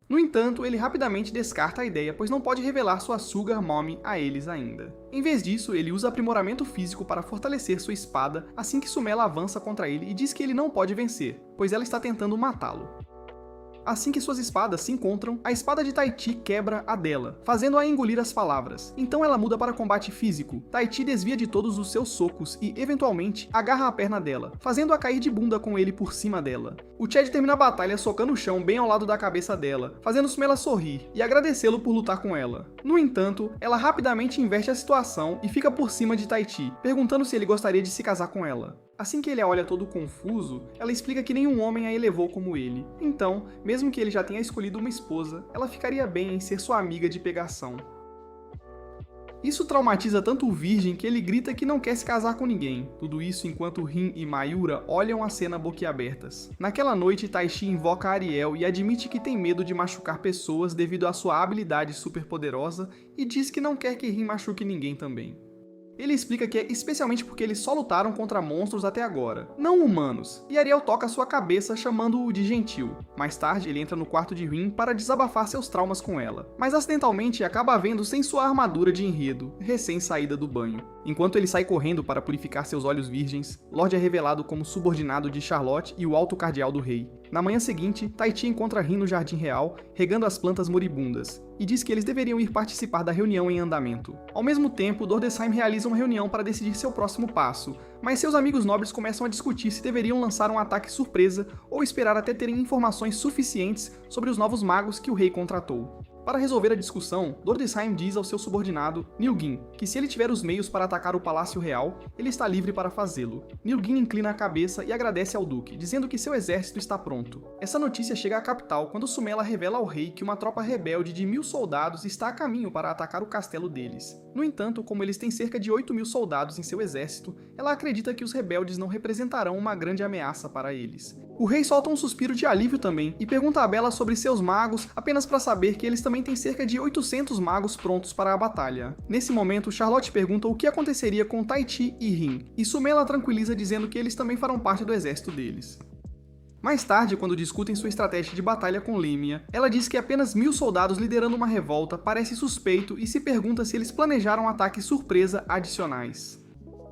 No entanto, ele rapidamente descarta a ideia, pois não pode revelar sua Sugar Mommy a eles ainda. Em vez disso, ele usa aprimoramento físico para fortalecer sua espada assim que Sumela avança contra ele e diz que ele não pode vencer, pois ela está tentando matá-lo. Assim que suas espadas se encontram, a espada de Taichi quebra a dela, fazendo-a engolir as palavras. Então ela muda para combate físico. Taichi desvia de todos os seus socos e, eventualmente, agarra a perna dela, fazendo-a cair de bunda com ele por cima dela. O Chad termina a batalha socando o chão bem ao lado da cabeça dela, fazendo Sumela sorrir e agradecê-lo por lutar com ela. No entanto, ela rapidamente inverte a situação e fica por cima de Taichi, perguntando se ele gostaria de se casar com ela. Assim que ele a olha todo confuso, ela explica que nenhum homem a elevou como ele. Então, mesmo que ele já tenha escolhido uma esposa, ela ficaria bem em ser sua amiga de pegação. Isso traumatiza tanto o virgem que ele grita que não quer se casar com ninguém. Tudo isso enquanto Rin e Mayura olham a cena boquiabertas. Naquela noite, Taichi invoca Ariel e admite que tem medo de machucar pessoas devido à sua habilidade superpoderosa e diz que não quer que Rin machuque ninguém também. Ele explica que é especialmente porque eles só lutaram contra monstros até agora, não humanos, e Ariel toca sua cabeça chamando-o de gentil. Mais tarde, ele entra no quarto de Rin para desabafar seus traumas com ela, mas acidentalmente acaba vendo sem sua armadura de enredo, recém-saída do banho. Enquanto ele sai correndo para purificar seus olhos virgens, Lorde é revelado como subordinado de Charlotte e o alto cardeal do rei. Na manhã seguinte, Taichi encontra Rin no Jardim Real, regando as plantas moribundas, e diz que eles deveriam ir participar da reunião em andamento. Ao mesmo tempo, Dordesheim realiza uma reunião para decidir seu próximo passo, mas seus amigos nobres começam a discutir se deveriam lançar um ataque surpresa ou esperar até terem informações suficientes sobre os novos magos que o rei contratou. Para resolver a discussão, Dordesheim diz ao seu subordinado, Nilghin, que se ele tiver os meios para atacar o Palácio Real, ele está livre para fazê-lo. Nilghin inclina a cabeça e agradece ao duque, dizendo que seu exército está pronto. Essa notícia chega à capital quando Sumela revela ao rei que uma tropa rebelde de 1000 soldados está a caminho para atacar o castelo deles. No entanto, como eles têm cerca de 8000 soldados em seu exército, ela acredita que os rebeldes não representarão uma grande ameaça para eles. O rei solta um suspiro de alívio também e pergunta a Bella sobre seus magos apenas para saber que eles também têm cerca de 800 magos prontos para a batalha. Nesse momento, Charlotte pergunta o que aconteceria com Taichi e Rin, e Sumela a tranquiliza dizendo que eles também farão parte do exército deles. Mais tarde, quando discutem sua estratégia de batalha com Lemia, ela diz que apenas 1000 soldados liderando uma revolta parece suspeito e se pergunta se eles planejaram ataques surpresa adicionais.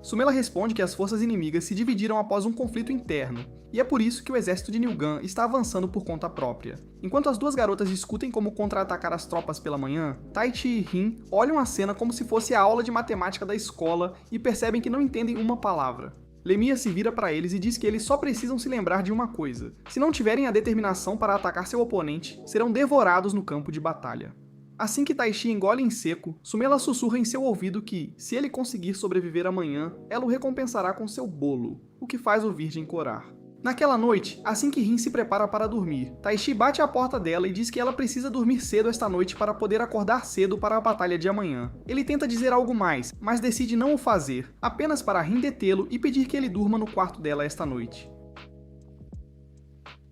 Sumela responde que as forças inimigas se dividiram após um conflito interno, e é por isso que o exército de Nilghan está avançando por conta própria. Enquanto as duas garotas discutem como contra-atacar as tropas pela manhã, Taichi e Rin olham a cena como se fosse a aula de matemática da escola e percebem que não entendem uma palavra. Lemia se vira para eles e diz que eles só precisam se lembrar de uma coisa: se não tiverem a determinação para atacar seu oponente, serão devorados no campo de batalha. Assim que Taishi engole em seco, Sumela sussurra em seu ouvido que, se ele conseguir sobreviver amanhã, ela o recompensará com seu bolo, o que faz o virgem corar. Naquela noite, assim que Rin se prepara para dormir, Taishi bate à porta dela e diz que ela precisa dormir cedo esta noite para poder acordar cedo para a batalha de amanhã. Ele tenta dizer algo mais, mas decide não o fazer, apenas para Rin detê-lo e pedir que ele durma no quarto dela esta noite.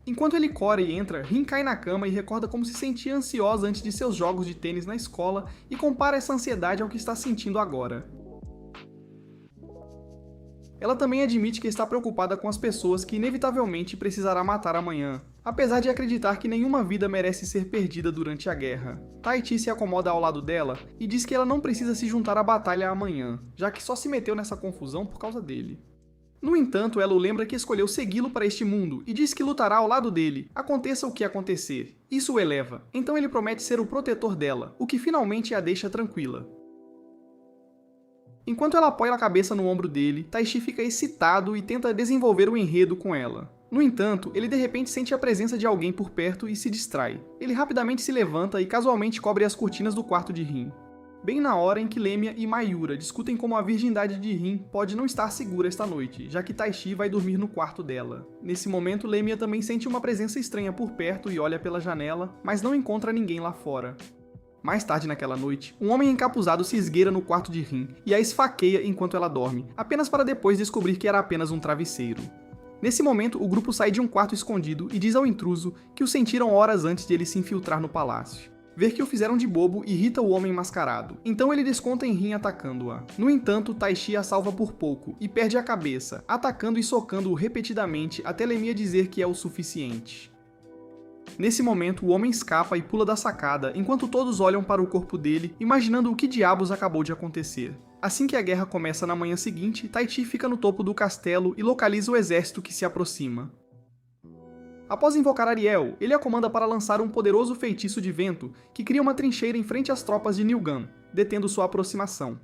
Enquanto ele cora e entra, Rin cai na cama e recorda como se sentia ansiosa antes de seus jogos de tênis na escola e compara essa ansiedade ao que está sentindo agora. Ela também admite que está preocupada com as pessoas que inevitavelmente precisará matar amanhã, apesar de acreditar que nenhuma vida merece ser perdida durante a guerra. Taichi se acomoda ao lado dela e diz que ela não precisa se juntar à batalha amanhã, já que só se meteu nessa confusão por causa dele. No entanto, ela o lembra que escolheu segui-lo para este mundo e diz que lutará ao lado dele, aconteça o que acontecer. Isso o eleva, então ele promete ser o protetor dela, o que finalmente a deixa tranquila. Enquanto ela apoia a cabeça no ombro dele, Taishi fica excitado e tenta desenvolver o enredo com ela. No entanto, ele de repente sente a presença de alguém por perto e se distrai. Ele rapidamente se levanta e casualmente cobre as cortinas do quarto de Rin. Bem na hora em que Lemia e Mayura discutem como a virgindade de Rin pode não estar segura esta noite, já que Taishi vai dormir no quarto dela. Nesse momento, Lemia também sente uma presença estranha por perto e olha pela janela, mas não encontra ninguém lá fora. Mais tarde naquela noite, um homem encapuzado se esgueira no quarto de Rin e a esfaqueia enquanto ela dorme, apenas para depois descobrir que era apenas um travesseiro. Nesse momento, o grupo sai de um quarto escondido e diz ao intruso que o sentiram horas antes de ele se infiltrar no palácio. Ver que o fizeram de bobo irrita o homem mascarado, então ele desconta em Rin atacando-a. No entanto, Taishi a salva por pouco e perde a cabeça, atacando e socando-o repetidamente até Lemia dizer que é o suficiente. Nesse momento, o homem escapa e pula da sacada, enquanto todos olham para o corpo dele, imaginando o que diabos acabou de acontecer. Assim que a guerra começa na manhã seguinte, Taichi fica no topo do castelo e localiza o exército que se aproxima. Após invocar Ariel, ele a comanda para lançar um poderoso feitiço de vento que cria uma trincheira em frente às tropas de Nilgan, detendo sua aproximação.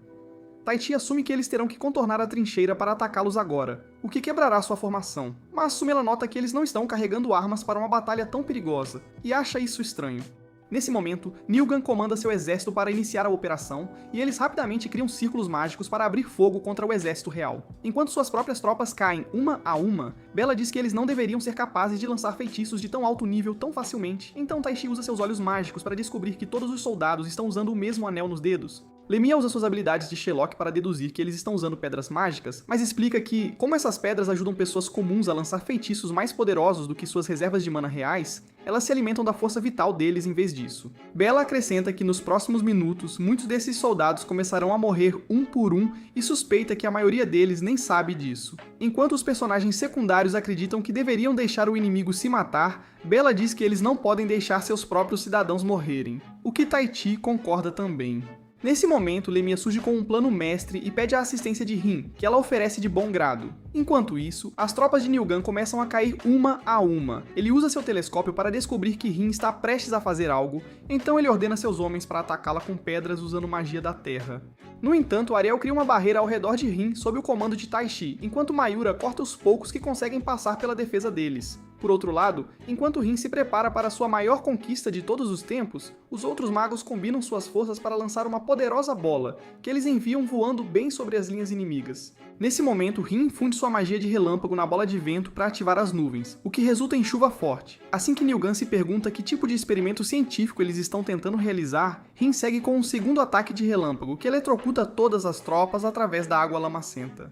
Taichi assume que eles terão que contornar a trincheira para atacá-los agora, o que quebrará sua formação, mas Sumela nota que eles não estão carregando armas para uma batalha tão perigosa, e acha isso estranho. Nesse momento, Nilgan comanda seu exército para iniciar a operação, e eles rapidamente criam círculos mágicos para abrir fogo contra o exército real. Enquanto suas próprias tropas caem uma a uma, Bella diz que eles não deveriam ser capazes de lançar feitiços de tão alto nível tão facilmente, então Taichi usa seus olhos mágicos para descobrir que todos os soldados estão usando o mesmo anel nos dedos. Lemia usa suas habilidades de Sherlock para deduzir que eles estão usando pedras mágicas, mas explica que, como essas pedras ajudam pessoas comuns a lançar feitiços mais poderosos do que suas reservas de mana reais, elas se alimentam da força vital deles em vez disso. Bella acrescenta que nos próximos minutos, muitos desses soldados começarão a morrer um por um e suspeita que a maioria deles nem sabe disso. Enquanto os personagens secundários acreditam que deveriam deixar o inimigo se matar, Bella diz que eles não podem deixar seus próprios cidadãos morrerem, o que Taichi concorda também. Nesse momento, Lemia surge com um plano mestre e pede a assistência de Rin, que ela oferece de bom grado. Enquanto isso, as tropas de Nilgan começam a cair uma a uma. Ele usa seu telescópio para descobrir que Rin está prestes a fazer algo, então ele ordena seus homens para atacá-la com pedras usando magia da terra. No entanto, Ariel cria uma barreira ao redor de Rin sob o comando de Taichi, enquanto Mayura corta os poucos que conseguem passar pela defesa deles. Por outro lado, enquanto Rin se prepara para sua maior conquista de todos os tempos, os outros magos combinam suas forças para lançar uma poderosa bola, que eles enviam voando bem sobre as linhas inimigas. Nesse momento, Rin infunde sua magia de relâmpago na bola de vento para ativar as nuvens, o que resulta em chuva forte. Assim que Nilgan se pergunta que tipo de experimento científico eles estão tentando realizar, Rin segue com um segundo ataque de relâmpago, que eletrocuta todas as tropas através da água lamacenta.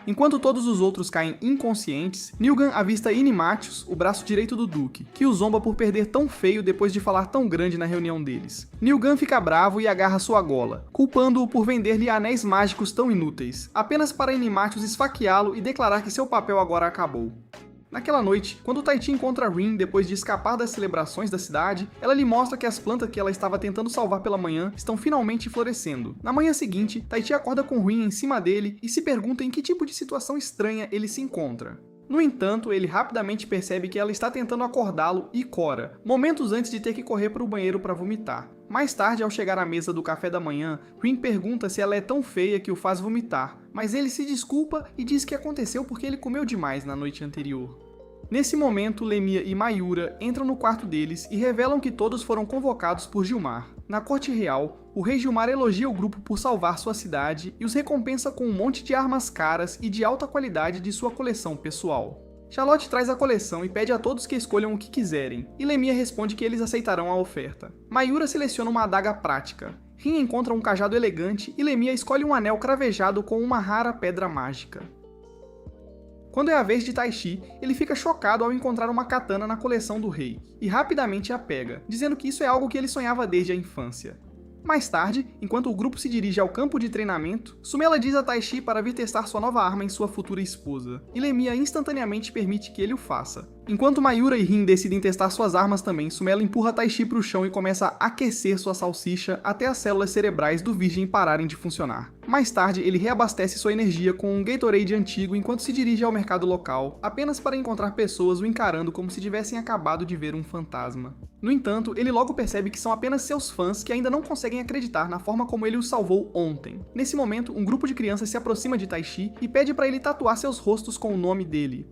Enquanto todos os outros caem inconscientes, Nilgan avista Inimatius, o braço direito do Duque, que o zomba por perder tão feio depois de falar tão grande na reunião deles. Nilgan fica bravo e agarra sua gola, culpando-o por vender-lhe anéis mágicos tão inúteis, apenas para Inimatius esfaqueá-lo e declarar que seu papel agora acabou. Naquela noite, quando Taichi encontra Rin depois de escapar das celebrações da cidade, ela lhe mostra que as plantas que ela estava tentando salvar pela manhã estão finalmente florescendo. Na manhã seguinte, Taichi acorda com Rin em cima dele e se pergunta em que tipo de situação estranha ele se encontra. No entanto, ele rapidamente percebe que ela está tentando acordá-lo e cora, momentos antes de ter que correr para o banheiro para vomitar. Mais tarde, ao chegar à mesa do café da manhã, Rin pergunta se ela é tão feia que o faz vomitar, mas ele se desculpa e diz que aconteceu porque ele comeu demais na noite anterior. Nesse momento, Lemia e Mayura entram no quarto deles e revelam que todos foram convocados por Gilmar. Na corte real, o rei Gilmar elogia o grupo por salvar sua cidade e os recompensa com um monte de armas caras e de alta qualidade de sua coleção pessoal. Charlotte traz a coleção e pede a todos que escolham o que quiserem, e Lemia responde que eles aceitarão a oferta. Mayura seleciona uma adaga prática, Rin encontra um cajado elegante e Lemia escolhe um anel cravejado com uma rara pedra mágica. Quando é a vez de Taishi, ele fica chocado ao encontrar uma katana na coleção do rei, e rapidamente a pega, dizendo que isso é algo que ele sonhava desde a infância. Mais tarde, enquanto o grupo se dirige ao campo de treinamento, Sumela diz a Taishi para vir testar sua nova arma em sua futura esposa, e Lemia instantaneamente permite que ele o faça. Enquanto Mayura e Rin decidem testar suas armas também, Sumela empurra Taishi para o chão e começa a aquecer sua salsicha até as células cerebrais do virgem pararem de funcionar. Mais tarde, ele reabastece sua energia com um Gatorade antigo enquanto se dirige ao mercado local, apenas para encontrar pessoas o encarando como se tivessem acabado de ver um fantasma. No entanto, ele logo percebe que são apenas seus fãs que ainda não conseguem acreditar na forma como ele os salvou ontem. Nesse momento, um grupo de crianças se aproxima de Taishi e pede para ele tatuar seus rostos com o nome dele.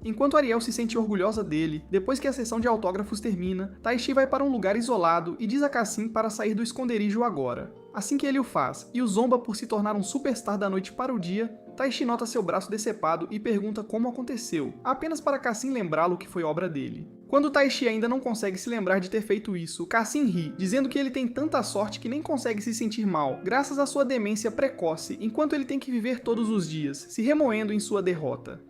Enquanto Ariel se sente orgulhosa dele, depois que a sessão de autógrafos termina, Taishi vai para um lugar isolado e diz a Cassim para sair do esconderijo agora. Assim que ele o faz, e o zomba por se tornar um superstar da noite para o dia, Taishi nota seu braço decepado e pergunta como aconteceu, apenas para Cassim lembrá-lo que foi obra dele. Quando Taishi ainda não consegue se lembrar de ter feito isso, Cassim ri, dizendo que ele tem tanta sorte que nem consegue se sentir mal, graças à sua demência precoce, enquanto ele tem que viver todos os dias, se remoendo em sua derrota.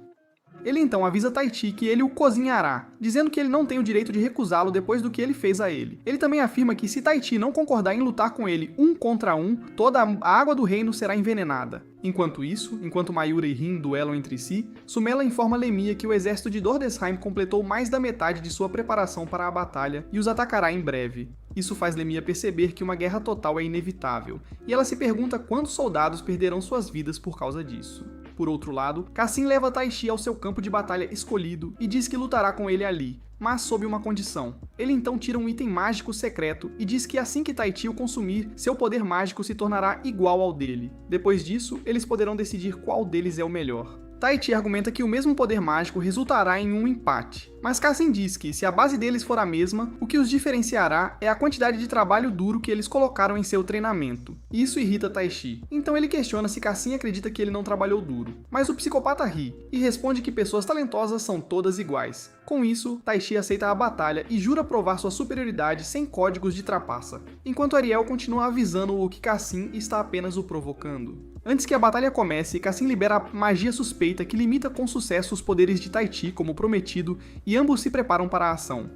Ele então avisa Taichi que ele o cozinhará, dizendo que ele não tem o direito de recusá-lo depois do que ele fez a ele. Ele também afirma que se Taichi não concordar em lutar com ele um contra um, toda a água do reino será envenenada. Enquanto isso, enquanto Mayura e Rin duelam entre si, Sumela informa Lemia que o exército de Dordesheim completou mais da metade de sua preparação para a batalha e os atacará em breve. Isso faz Lemia perceber que uma guerra total é inevitável, e ela se pergunta quantos soldados perderão suas vidas por causa disso. Por outro lado, Cassim leva Taichi ao seu campo de batalha escolhido e diz que lutará com ele ali, mas sob uma condição. Ele então tira um item mágico secreto e diz que assim que Taichi o consumir, seu poder mágico se tornará igual ao dele. Depois disso, eles poderão decidir qual deles é o melhor. Taichi argumenta que o mesmo poder mágico resultará em um empate, mas Cassim diz que, se a base deles for a mesma, o que os diferenciará é a quantidade de trabalho duro que eles colocaram em seu treinamento. Isso irrita Taichi, então ele questiona se Cassim acredita que ele não trabalhou duro. Mas o psicopata ri, e responde que pessoas talentosas são todas iguais. Com isso, Taichi aceita a batalha e jura provar sua superioridade sem códigos de trapaça, enquanto Ariel continua avisando-o que Cassim está apenas o provocando. Antes que a batalha comece, Cassim libera a magia suspeita que limita com sucesso os poderes de Taichi como prometido e ambos se preparam para a ação.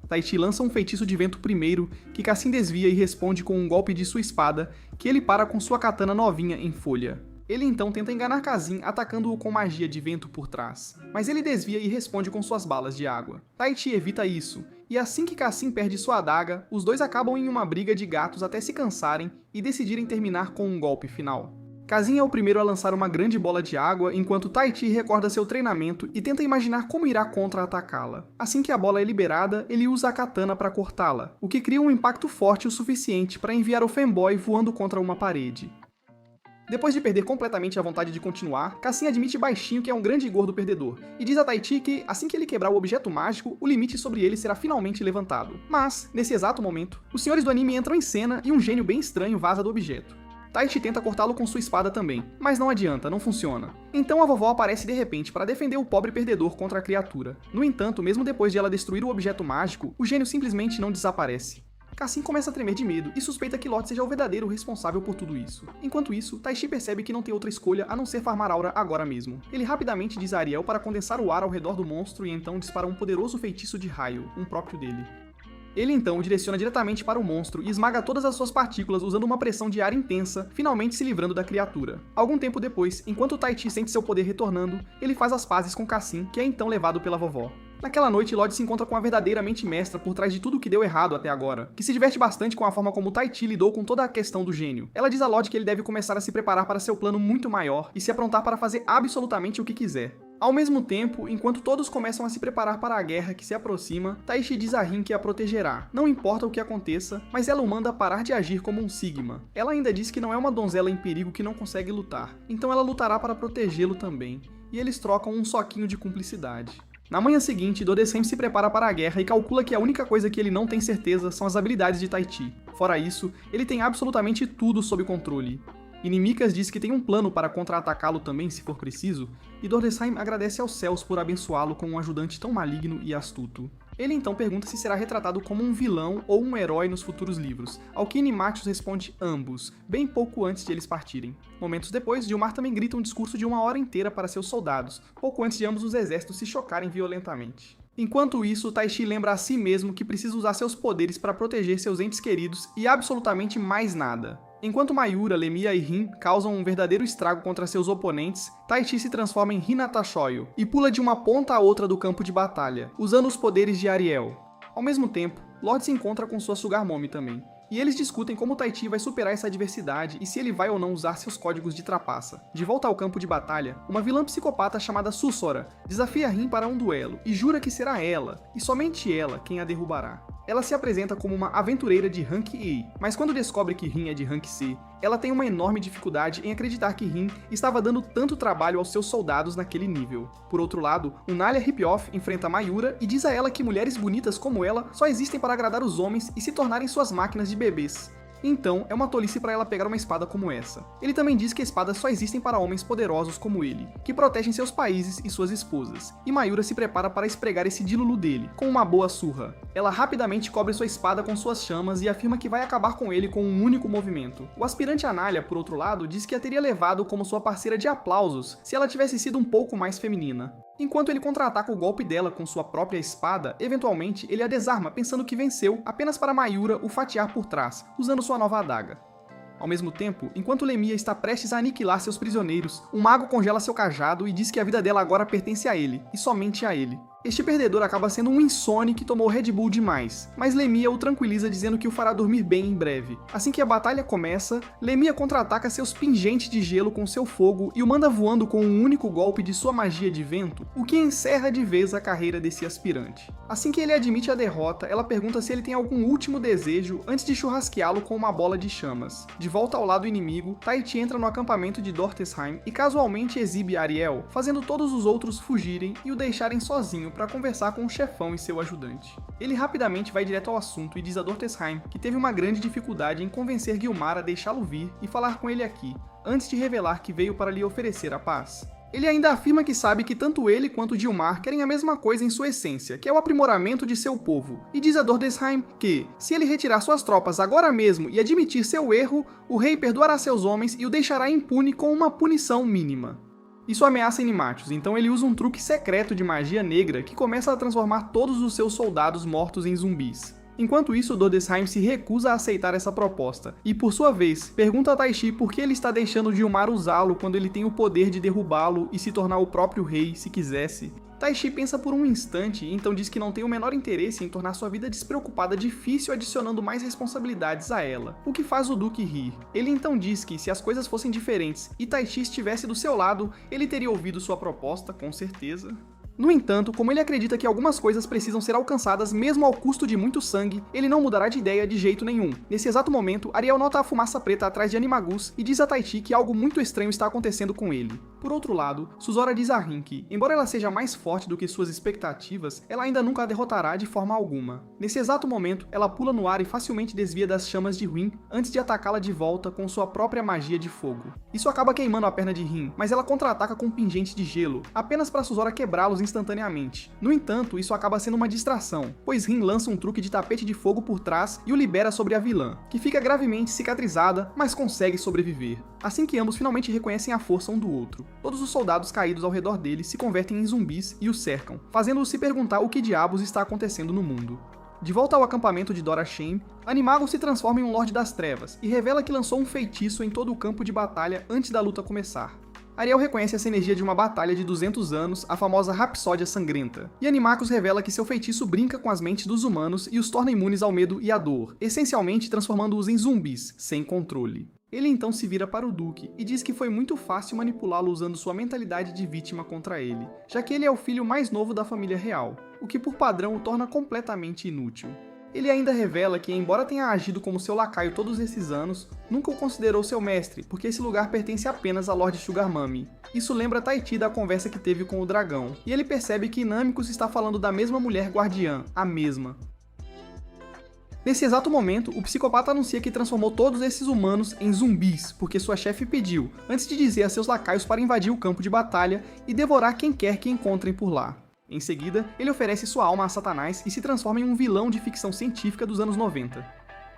Taichi lança um feitiço de vento primeiro, que Cassim desvia e responde com um golpe de sua espada, que ele para com sua katana novinha em folha. Ele então tenta enganar Cassim atacando-o com magia de vento por trás, mas ele desvia e responde com suas balas de água. Taichi evita isso, e assim que Cassim perde sua adaga, os dois acabam em uma briga de gatos até se cansarem e decidirem terminar com um golpe final. Cassim é o primeiro a lançar uma grande bola de água, enquanto Taichi recorda seu treinamento e tenta imaginar como irá contra-atacá-la. Assim que a bola é liberada, ele usa a katana para cortá-la, o que cria um impacto forte o suficiente para enviar o fanboy voando contra uma parede. Depois de perder completamente a vontade de continuar, Cassim admite baixinho que é um grande e gordo perdedor, e diz a Taichi que, assim que ele quebrar o objeto mágico, o limite sobre ele será finalmente levantado. Mas, nesse exato momento, os senhores do anime entram em cena e um gênio bem estranho vaza do objeto. Taichi tenta cortá-lo com sua espada também, mas não adianta, não funciona. Então a vovó aparece de repente para defender o pobre perdedor contra a criatura. No entanto, mesmo depois de ela destruir o objeto mágico, o gênio simplesmente não desaparece. Cassim começa a tremer de medo e suspeita que Lot seja o verdadeiro responsável por tudo isso. Enquanto isso, Taichi percebe que não tem outra escolha a não ser farmar aura agora mesmo. Ele rapidamente diz a Ariel para condensar o ar ao redor do monstro e então dispara um poderoso feitiço de raio, um próprio dele. Ele então o direciona diretamente para o monstro e esmaga todas as suas partículas usando uma pressão de ar intensa, finalmente se livrando da criatura. Algum tempo depois, enquanto Taichi sente seu poder retornando, ele faz as pazes com Cassim, que é então levado pela vovó. Naquela noite, Lorde se encontra com a verdadeira mente mestra por trás de tudo o que deu errado até agora, que se diverte bastante com a forma como Taichi lidou com toda a questão do gênio. Ela diz a Lorde que ele deve começar a se preparar para seu plano muito maior e se aprontar para fazer absolutamente o que quiser. Ao mesmo tempo, enquanto todos começam a se preparar para a guerra que se aproxima, Taichi diz a Rin que a protegerá. Não importa o que aconteça, mas ela o manda parar de agir como um Sigma. Ela ainda diz que não é uma donzela em perigo que não consegue lutar, então ela lutará para protegê-lo também, e eles trocam um soquinho de cumplicidade. Na manhã seguinte, Dordesheim se prepara para a guerra e calcula que a única coisa que ele não tem certeza são as habilidades de Tai Chi. Fora isso, ele tem absolutamente tudo sob controle. Inimigas diz que tem um plano para contra-atacá-lo também, se for preciso, e Dordesheim agradece aos céus por abençoá-lo com um ajudante tão maligno e astuto. Ele então pergunta se será retratado como um vilão ou um herói nos futuros livros, ao que Inimagus responde ambos, bem pouco antes de eles partirem. Momentos depois, Gilmar também grita um discurso de 1 hora inteira para seus soldados, pouco antes de ambos os exércitos se chocarem violentamente. Enquanto isso, Tai Chi lembra a si mesmo que precisa usar seus poderes para proteger seus entes queridos e absolutamente mais nada. Enquanto Mayura, Lemia e Rin causam um verdadeiro estrago contra seus oponentes, Tai Chi se transforma em Hinata Shoyo e pula de uma ponta a outra do campo de batalha, usando os poderes de Ariel. Ao mesmo tempo, Lord se encontra com sua Sugar Mommy também, e eles discutem como Tai Chi vai superar essa adversidade e se ele vai ou não usar seus códigos de trapaça. De volta ao campo de batalha, uma vilã psicopata chamada Susora desafia Rin para um duelo e jura que será ela, e somente ela, quem a derrubará. Ela se apresenta como uma aventureira de Rank E, mas quando descobre que Rin é de Rank C, ela tem uma enorme dificuldade em acreditar que Rin estava dando tanto trabalho aos seus soldados naquele nível. Por outro lado, Nalia Ripioff enfrenta Mayura e diz a ela que mulheres bonitas como ela só existem para agradar os homens e se tornarem suas máquinas de bebês. Então, é uma tolice para ela pegar uma espada como essa. Ele também diz que espadas só existem para homens poderosos como ele, que protegem seus países e suas esposas, e Mayura se prepara para espregar esse dilulu dele, com uma boa surra. Ela rapidamente cobre sua espada com suas chamas e afirma que vai acabar com ele com um único movimento. O aspirante Nalia, por outro lado, diz que a teria levado como sua parceira de aplausos se ela tivesse sido um pouco mais feminina. Enquanto ele contra-ataca o golpe dela com sua própria espada, eventualmente ele a desarma pensando que venceu, apenas para Mayura o fatiar por trás, usando sua nova adaga. Ao mesmo tempo, enquanto Lemia está prestes a aniquilar seus prisioneiros, um mago congela seu cajado e diz que a vida dela agora pertence a ele, e somente a ele. Este perdedor acaba sendo um insone que tomou Red Bull demais, mas Lemia o tranquiliza dizendo que o fará dormir bem em breve. Assim que a batalha começa, Lemia contra-ataca seus pingentes de gelo com seu fogo e o manda voando com um único golpe de sua magia de vento, o que encerra de vez a carreira desse aspirante. Assim que ele admite a derrota, ela pergunta se ele tem algum último desejo antes de churrasqueá-lo com uma bola de chamas. De volta ao lado inimigo, Tai Chi entra no acampamento de Dordesheim e casualmente exibe Ariel, fazendo todos os outros fugirem e o deixarem sozinho para conversar com o chefão e seu ajudante. Ele rapidamente vai direto ao assunto e diz a Dordesheim que teve uma grande dificuldade em convencer Gilmar a deixá-lo vir e falar com ele aqui, antes de revelar que veio para lhe oferecer a paz. Ele ainda afirma que sabe que tanto ele quanto Gilmar querem a mesma coisa em sua essência, que é o aprimoramento de seu povo, e diz a Dordesheim que, se ele retirar suas tropas agora mesmo e admitir seu erro, o rei perdoará seus homens e o deixará impune com uma punição mínima. Isso ameaça Inimagus, então ele usa um truque secreto de magia negra que começa a transformar todos os seus soldados mortos em zumbis. Enquanto isso, Dordesheim se recusa a aceitar essa proposta, e por sua vez, pergunta a Tai Chi por que ele está deixando Gilmar usá-lo quando ele tem o poder de derrubá-lo e se tornar o próprio rei, se quisesse. Tai Chi pensa por um instante e então diz que não tem o menor interesse em tornar sua vida despreocupada difícil adicionando mais responsabilidades a ela, o que faz o Duque rir. Ele então diz que se as coisas fossem diferentes e Tai Chi estivesse do seu lado, ele teria ouvido sua proposta, com certeza. No entanto, como ele acredita que algumas coisas precisam ser alcançadas mesmo ao custo de muito sangue, ele não mudará de ideia de jeito nenhum. Nesse exato momento, Ariel nota a fumaça preta atrás de Animagus e diz a Tai Chi que algo muito estranho está acontecendo com ele. Por outro lado, Susora diz a Rin que, embora ela seja mais forte do que suas expectativas, ela ainda nunca a derrotará de forma alguma. Nesse exato momento, ela pula no ar e facilmente desvia das chamas de Rin antes de atacá-la de volta com sua própria magia de fogo. Isso acaba queimando a perna de Rin, mas ela contra-ataca com um pingente de gelo, apenas para Susora quebrá-los instantaneamente. No entanto, isso acaba sendo uma distração, pois Rin lança um truque de tapete de fogo por trás e o libera sobre a vilã, que fica gravemente cicatrizada, mas consegue sobreviver. Assim que ambos finalmente reconhecem a força um do outro, todos os soldados caídos ao redor dele se convertem em zumbis e o cercam, fazendo-os se perguntar o que diabos está acontecendo no mundo. De volta ao acampamento de Dora Shane, Animagus se transforma em um Lorde das Trevas e revela que lançou um feitiço em todo o campo de batalha antes da luta começar. Ariel reconhece essa energia de uma batalha de 200 anos, a famosa Rapsódia Sangrenta, e Animagus revela que seu feitiço brinca com as mentes dos humanos e os torna imunes ao medo e à dor, essencialmente transformando-os em zumbis, sem controle. Ele então se vira para o Duque e diz que foi muito fácil manipulá-lo usando sua mentalidade de vítima contra ele, já que ele é o filho mais novo da família real, o que por padrão o torna completamente inútil. Ele ainda revela que, embora tenha agido como seu lacaio todos esses anos, nunca o considerou seu mestre, porque esse lugar pertence apenas a Lord Sugar Mummy. Isso lembra Tahiti da conversa que teve com o dragão, e ele percebe que Namicus está falando da mesma mulher guardiã, a mesma. Nesse exato momento, o psicopata anuncia que transformou todos esses humanos em zumbis, porque sua chefe pediu, antes de dizer a seus lacaios para invadir o campo de batalha e devorar quem quer que encontrem por lá. Em seguida, ele oferece sua alma a Satanás e se transforma em um vilão de ficção científica dos anos 90.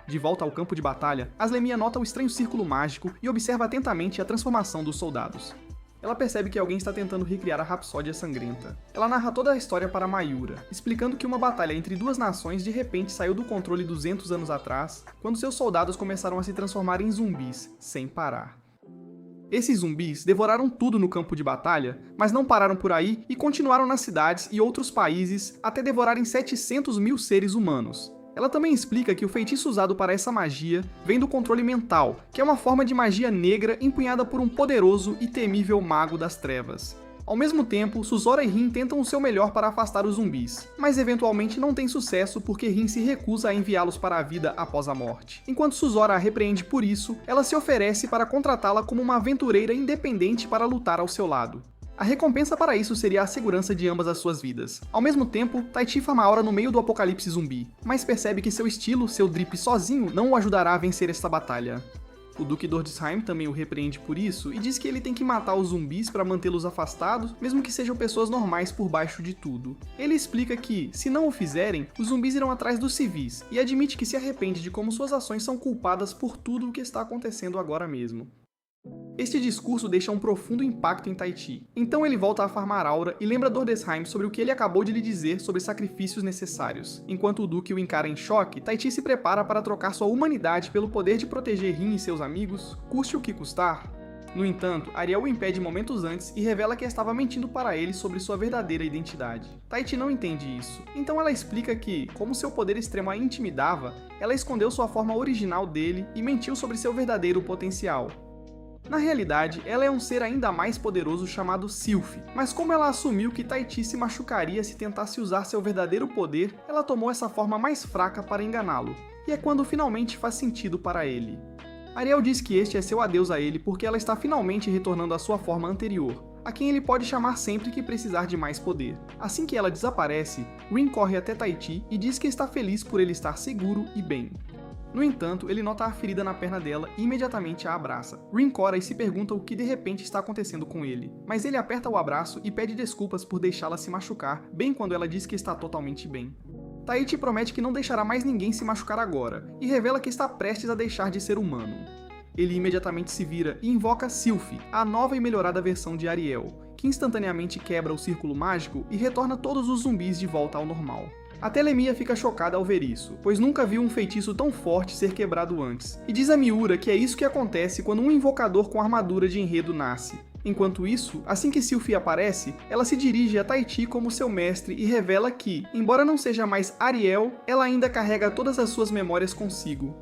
De volta ao campo de batalha, Aslemia nota o estranho círculo mágico e observa atentamente a transformação dos soldados. Ela percebe que alguém está tentando recriar a Rapsódia Sangrenta. Ela narra toda a história para Mayura, explicando que uma batalha entre duas nações de repente saiu do controle 200 anos atrás, quando seus soldados começaram a se transformar em zumbis, sem parar. Esses zumbis devoraram tudo no campo de batalha, mas não pararam por aí e continuaram nas cidades e outros países até devorarem 700 mil seres humanos. Ela também explica que o feitiço usado para essa magia vem do controle mental, que é uma forma de magia negra empunhada por um poderoso e temível mago das trevas. Ao mesmo tempo, Suzora e Rin tentam o seu melhor para afastar os zumbis, mas eventualmente não tem sucesso porque Rin se recusa a enviá-los para a vida após a morte. Enquanto Suzora a repreende por isso, ela se oferece para contratá-la como uma aventureira independente para lutar ao seu lado. A recompensa para isso seria a segurança de ambas as suas vidas. Ao mesmo tempo, Tahiti farma aura no meio do apocalipse zumbi, mas percebe que seu estilo, seu drip sozinho, não o ajudará a vencer esta batalha. O Duque Dordesheim também o repreende por isso e diz que ele tem que matar os zumbis para mantê-los afastados, mesmo que sejam pessoas normais por baixo de tudo. Ele explica que, se não o fizerem, os zumbis irão atrás dos civis, e admite que se arrepende de como suas ações são culpadas por tudo o que está acontecendo agora mesmo. Este discurso deixa um profundo impacto em Tahiti. Então ele volta a farmar aura e lembra Dordesheim sobre o que ele acabou de lhe dizer sobre sacrifícios necessários. Enquanto o Duque o encara em choque, Tahiti se prepara para trocar sua humanidade pelo poder de proteger Rin e seus amigos, custe o que custar. No entanto, Ariel o impede momentos antes e revela que estava mentindo para ele sobre sua verdadeira identidade. Tahiti não entende isso, então ela explica que, como seu poder extremo a intimidava, ela escondeu sua forma original dele e mentiu sobre seu verdadeiro potencial. Na realidade, ela é um ser ainda mais poderoso chamado Sylph, mas como ela assumiu que Tahiti se machucaria se tentasse usar seu verdadeiro poder, ela tomou essa forma mais fraca para enganá-lo, e é quando finalmente faz sentido para ele. Ariel diz que este é seu adeus a ele porque ela está finalmente retornando à sua forma anterior, a quem ele pode chamar sempre que precisar de mais poder. Assim que ela desaparece, Rin corre até Tahiti e diz que está feliz por ele estar seguro e bem. No entanto, ele nota a ferida na perna dela e imediatamente a abraça. Rin cora e se pergunta o que de repente está acontecendo com ele, mas ele aperta o abraço e pede desculpas por deixá-la se machucar, bem quando ela diz que está totalmente bem. Tahiti promete que não deixará mais ninguém se machucar agora, e revela que está prestes a deixar de ser humano. Ele imediatamente se vira e invoca Sylph, a nova e melhorada versão de Ariel, que instantaneamente quebra o círculo mágico e retorna todos os zumbis de volta ao normal. Até Lemia fica chocada ao ver isso, pois nunca viu um feitiço tão forte ser quebrado antes, e diz a Miura que é isso que acontece quando um invocador com armadura de enredo nasce. Enquanto isso, assim que Sylph aparece, ela se dirige a Tahiti como seu mestre e revela que, embora não seja mais Ariel, ela ainda carrega todas as suas memórias consigo.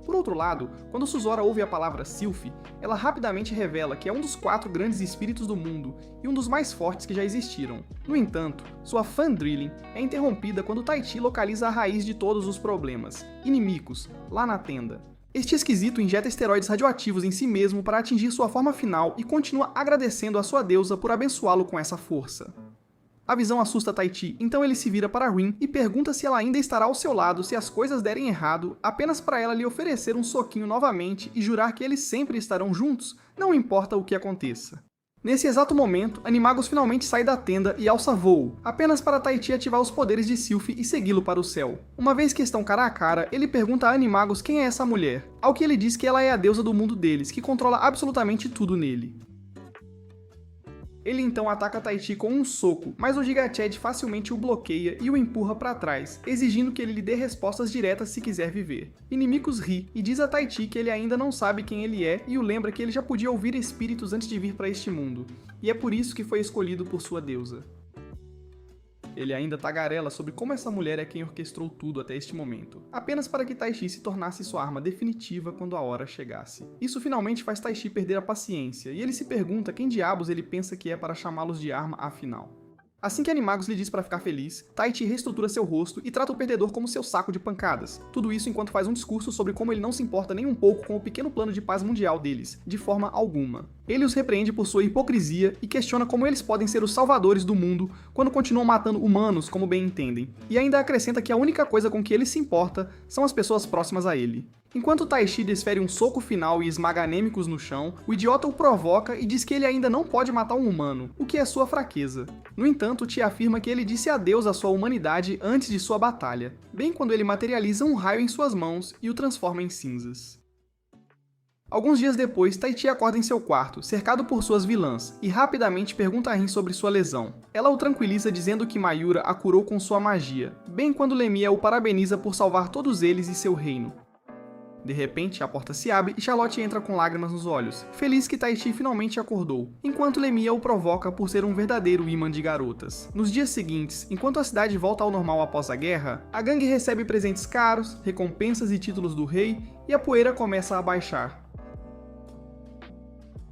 Por outro lado, quando Suzora ouve a palavra Sylph, ela rapidamente revela que é um dos 4 grandes espíritos do mundo e um dos mais fortes que já existiram. No entanto, sua Fandrilling é interrompida quando Tahiti localiza a raiz de todos os problemas, Inimicus, lá na tenda. Este esquisito injeta esteroides radioativos em si mesmo para atingir sua forma final e continua agradecendo a sua deusa por abençoá-lo com essa força. A visão assusta Tahiti, então ele se vira para Rin e pergunta se ela ainda estará ao seu lado se as coisas derem errado, apenas para ela lhe oferecer um soquinho novamente e jurar que eles sempre estarão juntos, não importa o que aconteça. Nesse exato momento, Animagos finalmente sai da tenda e alça voo, apenas para Tahiti ativar os poderes de Sylph e segui-lo para o céu. Uma vez que estão cara a cara, ele pergunta a Animagos quem é essa mulher, ao que ele diz que ela é a deusa do mundo deles, que controla absolutamente tudo nele. Ele então ataca Tahiti com um soco, mas o Gigachad facilmente o bloqueia e o empurra para trás, exigindo que ele lhe dê respostas diretas se quiser viver. Inimicus ri e diz a Tahiti que ele ainda não sabe quem ele é e o lembra que ele já podia ouvir espíritos antes de vir para este mundo, e é por isso que foi escolhido por sua deusa. Ele ainda tagarela sobre como essa mulher é quem orquestrou tudo até este momento, apenas para que Tahiti se tornasse sua arma definitiva quando a hora chegasse. Isso finalmente faz Tahiti perder a paciência, e ele se pergunta quem diabos ele pensa que é para chamá-los de arma afinal. Assim que Animagos lhe diz para ficar feliz, Taichi reestrutura seu rosto e trata o perdedor como seu saco de pancadas. Tudo isso enquanto faz um discurso sobre como ele não se importa nem um pouco com o pequeno plano de paz mundial deles, de forma alguma. Ele os repreende por sua hipocrisia e questiona como eles podem ser os salvadores do mundo quando continuam matando humanos como bem entendem. E ainda acrescenta que a única coisa com que ele se importa são as pessoas próximas a ele. Enquanto Taichi desfere um soco final e esmaga Anêmicos no chão, o idiota o provoca e diz que ele ainda não pode matar um humano, o que é sua fraqueza. No entanto, Ti afirma que ele disse adeus à sua humanidade antes de sua batalha, bem quando ele materializa um raio em suas mãos e o transforma em cinzas. Alguns dias depois, Taichi acorda em seu quarto, cercado por suas vilãs, e rapidamente pergunta a Rin sobre sua lesão. Ela o tranquiliza dizendo que Mayura a curou com sua magia, bem quando Lemia o parabeniza por salvar todos eles e seu reino. De repente, a porta se abre e Charlotte entra com lágrimas nos olhos, feliz que Taichi finalmente acordou, enquanto Lemia o provoca por ser um verdadeiro imã de garotas. Nos dias seguintes, enquanto a cidade volta ao normal após a guerra, a gangue recebe presentes caros, recompensas e títulos do rei, e a poeira começa a baixar.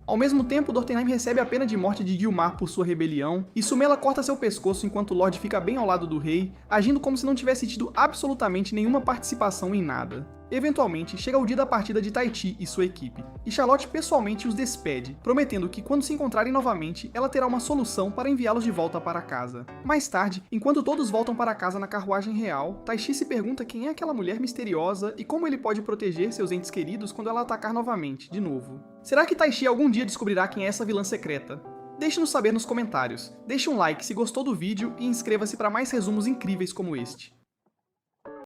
Ao mesmo tempo, Dortenheim recebe a pena de morte de Gilmar por sua rebelião, e Sumela corta seu pescoço enquanto Lorde fica bem ao lado do rei, agindo como se não tivesse tido absolutamente nenhuma participação em nada. Eventualmente, chega o dia da partida de Taichi e sua equipe, e Charlotte pessoalmente os despede, prometendo que quando se encontrarem novamente, ela terá uma solução para enviá-los de volta para casa. Mais tarde, enquanto todos voltam para casa na carruagem real, Taichi se pergunta quem é aquela mulher misteriosa e como ele pode proteger seus entes queridos quando ela atacar novamente, de novo. Será que Taichi algum dia descobrirá quem é essa vilã secreta? Deixe-nos saber nos comentários, deixe um like se gostou do vídeo e inscreva-se para mais resumos incríveis como este.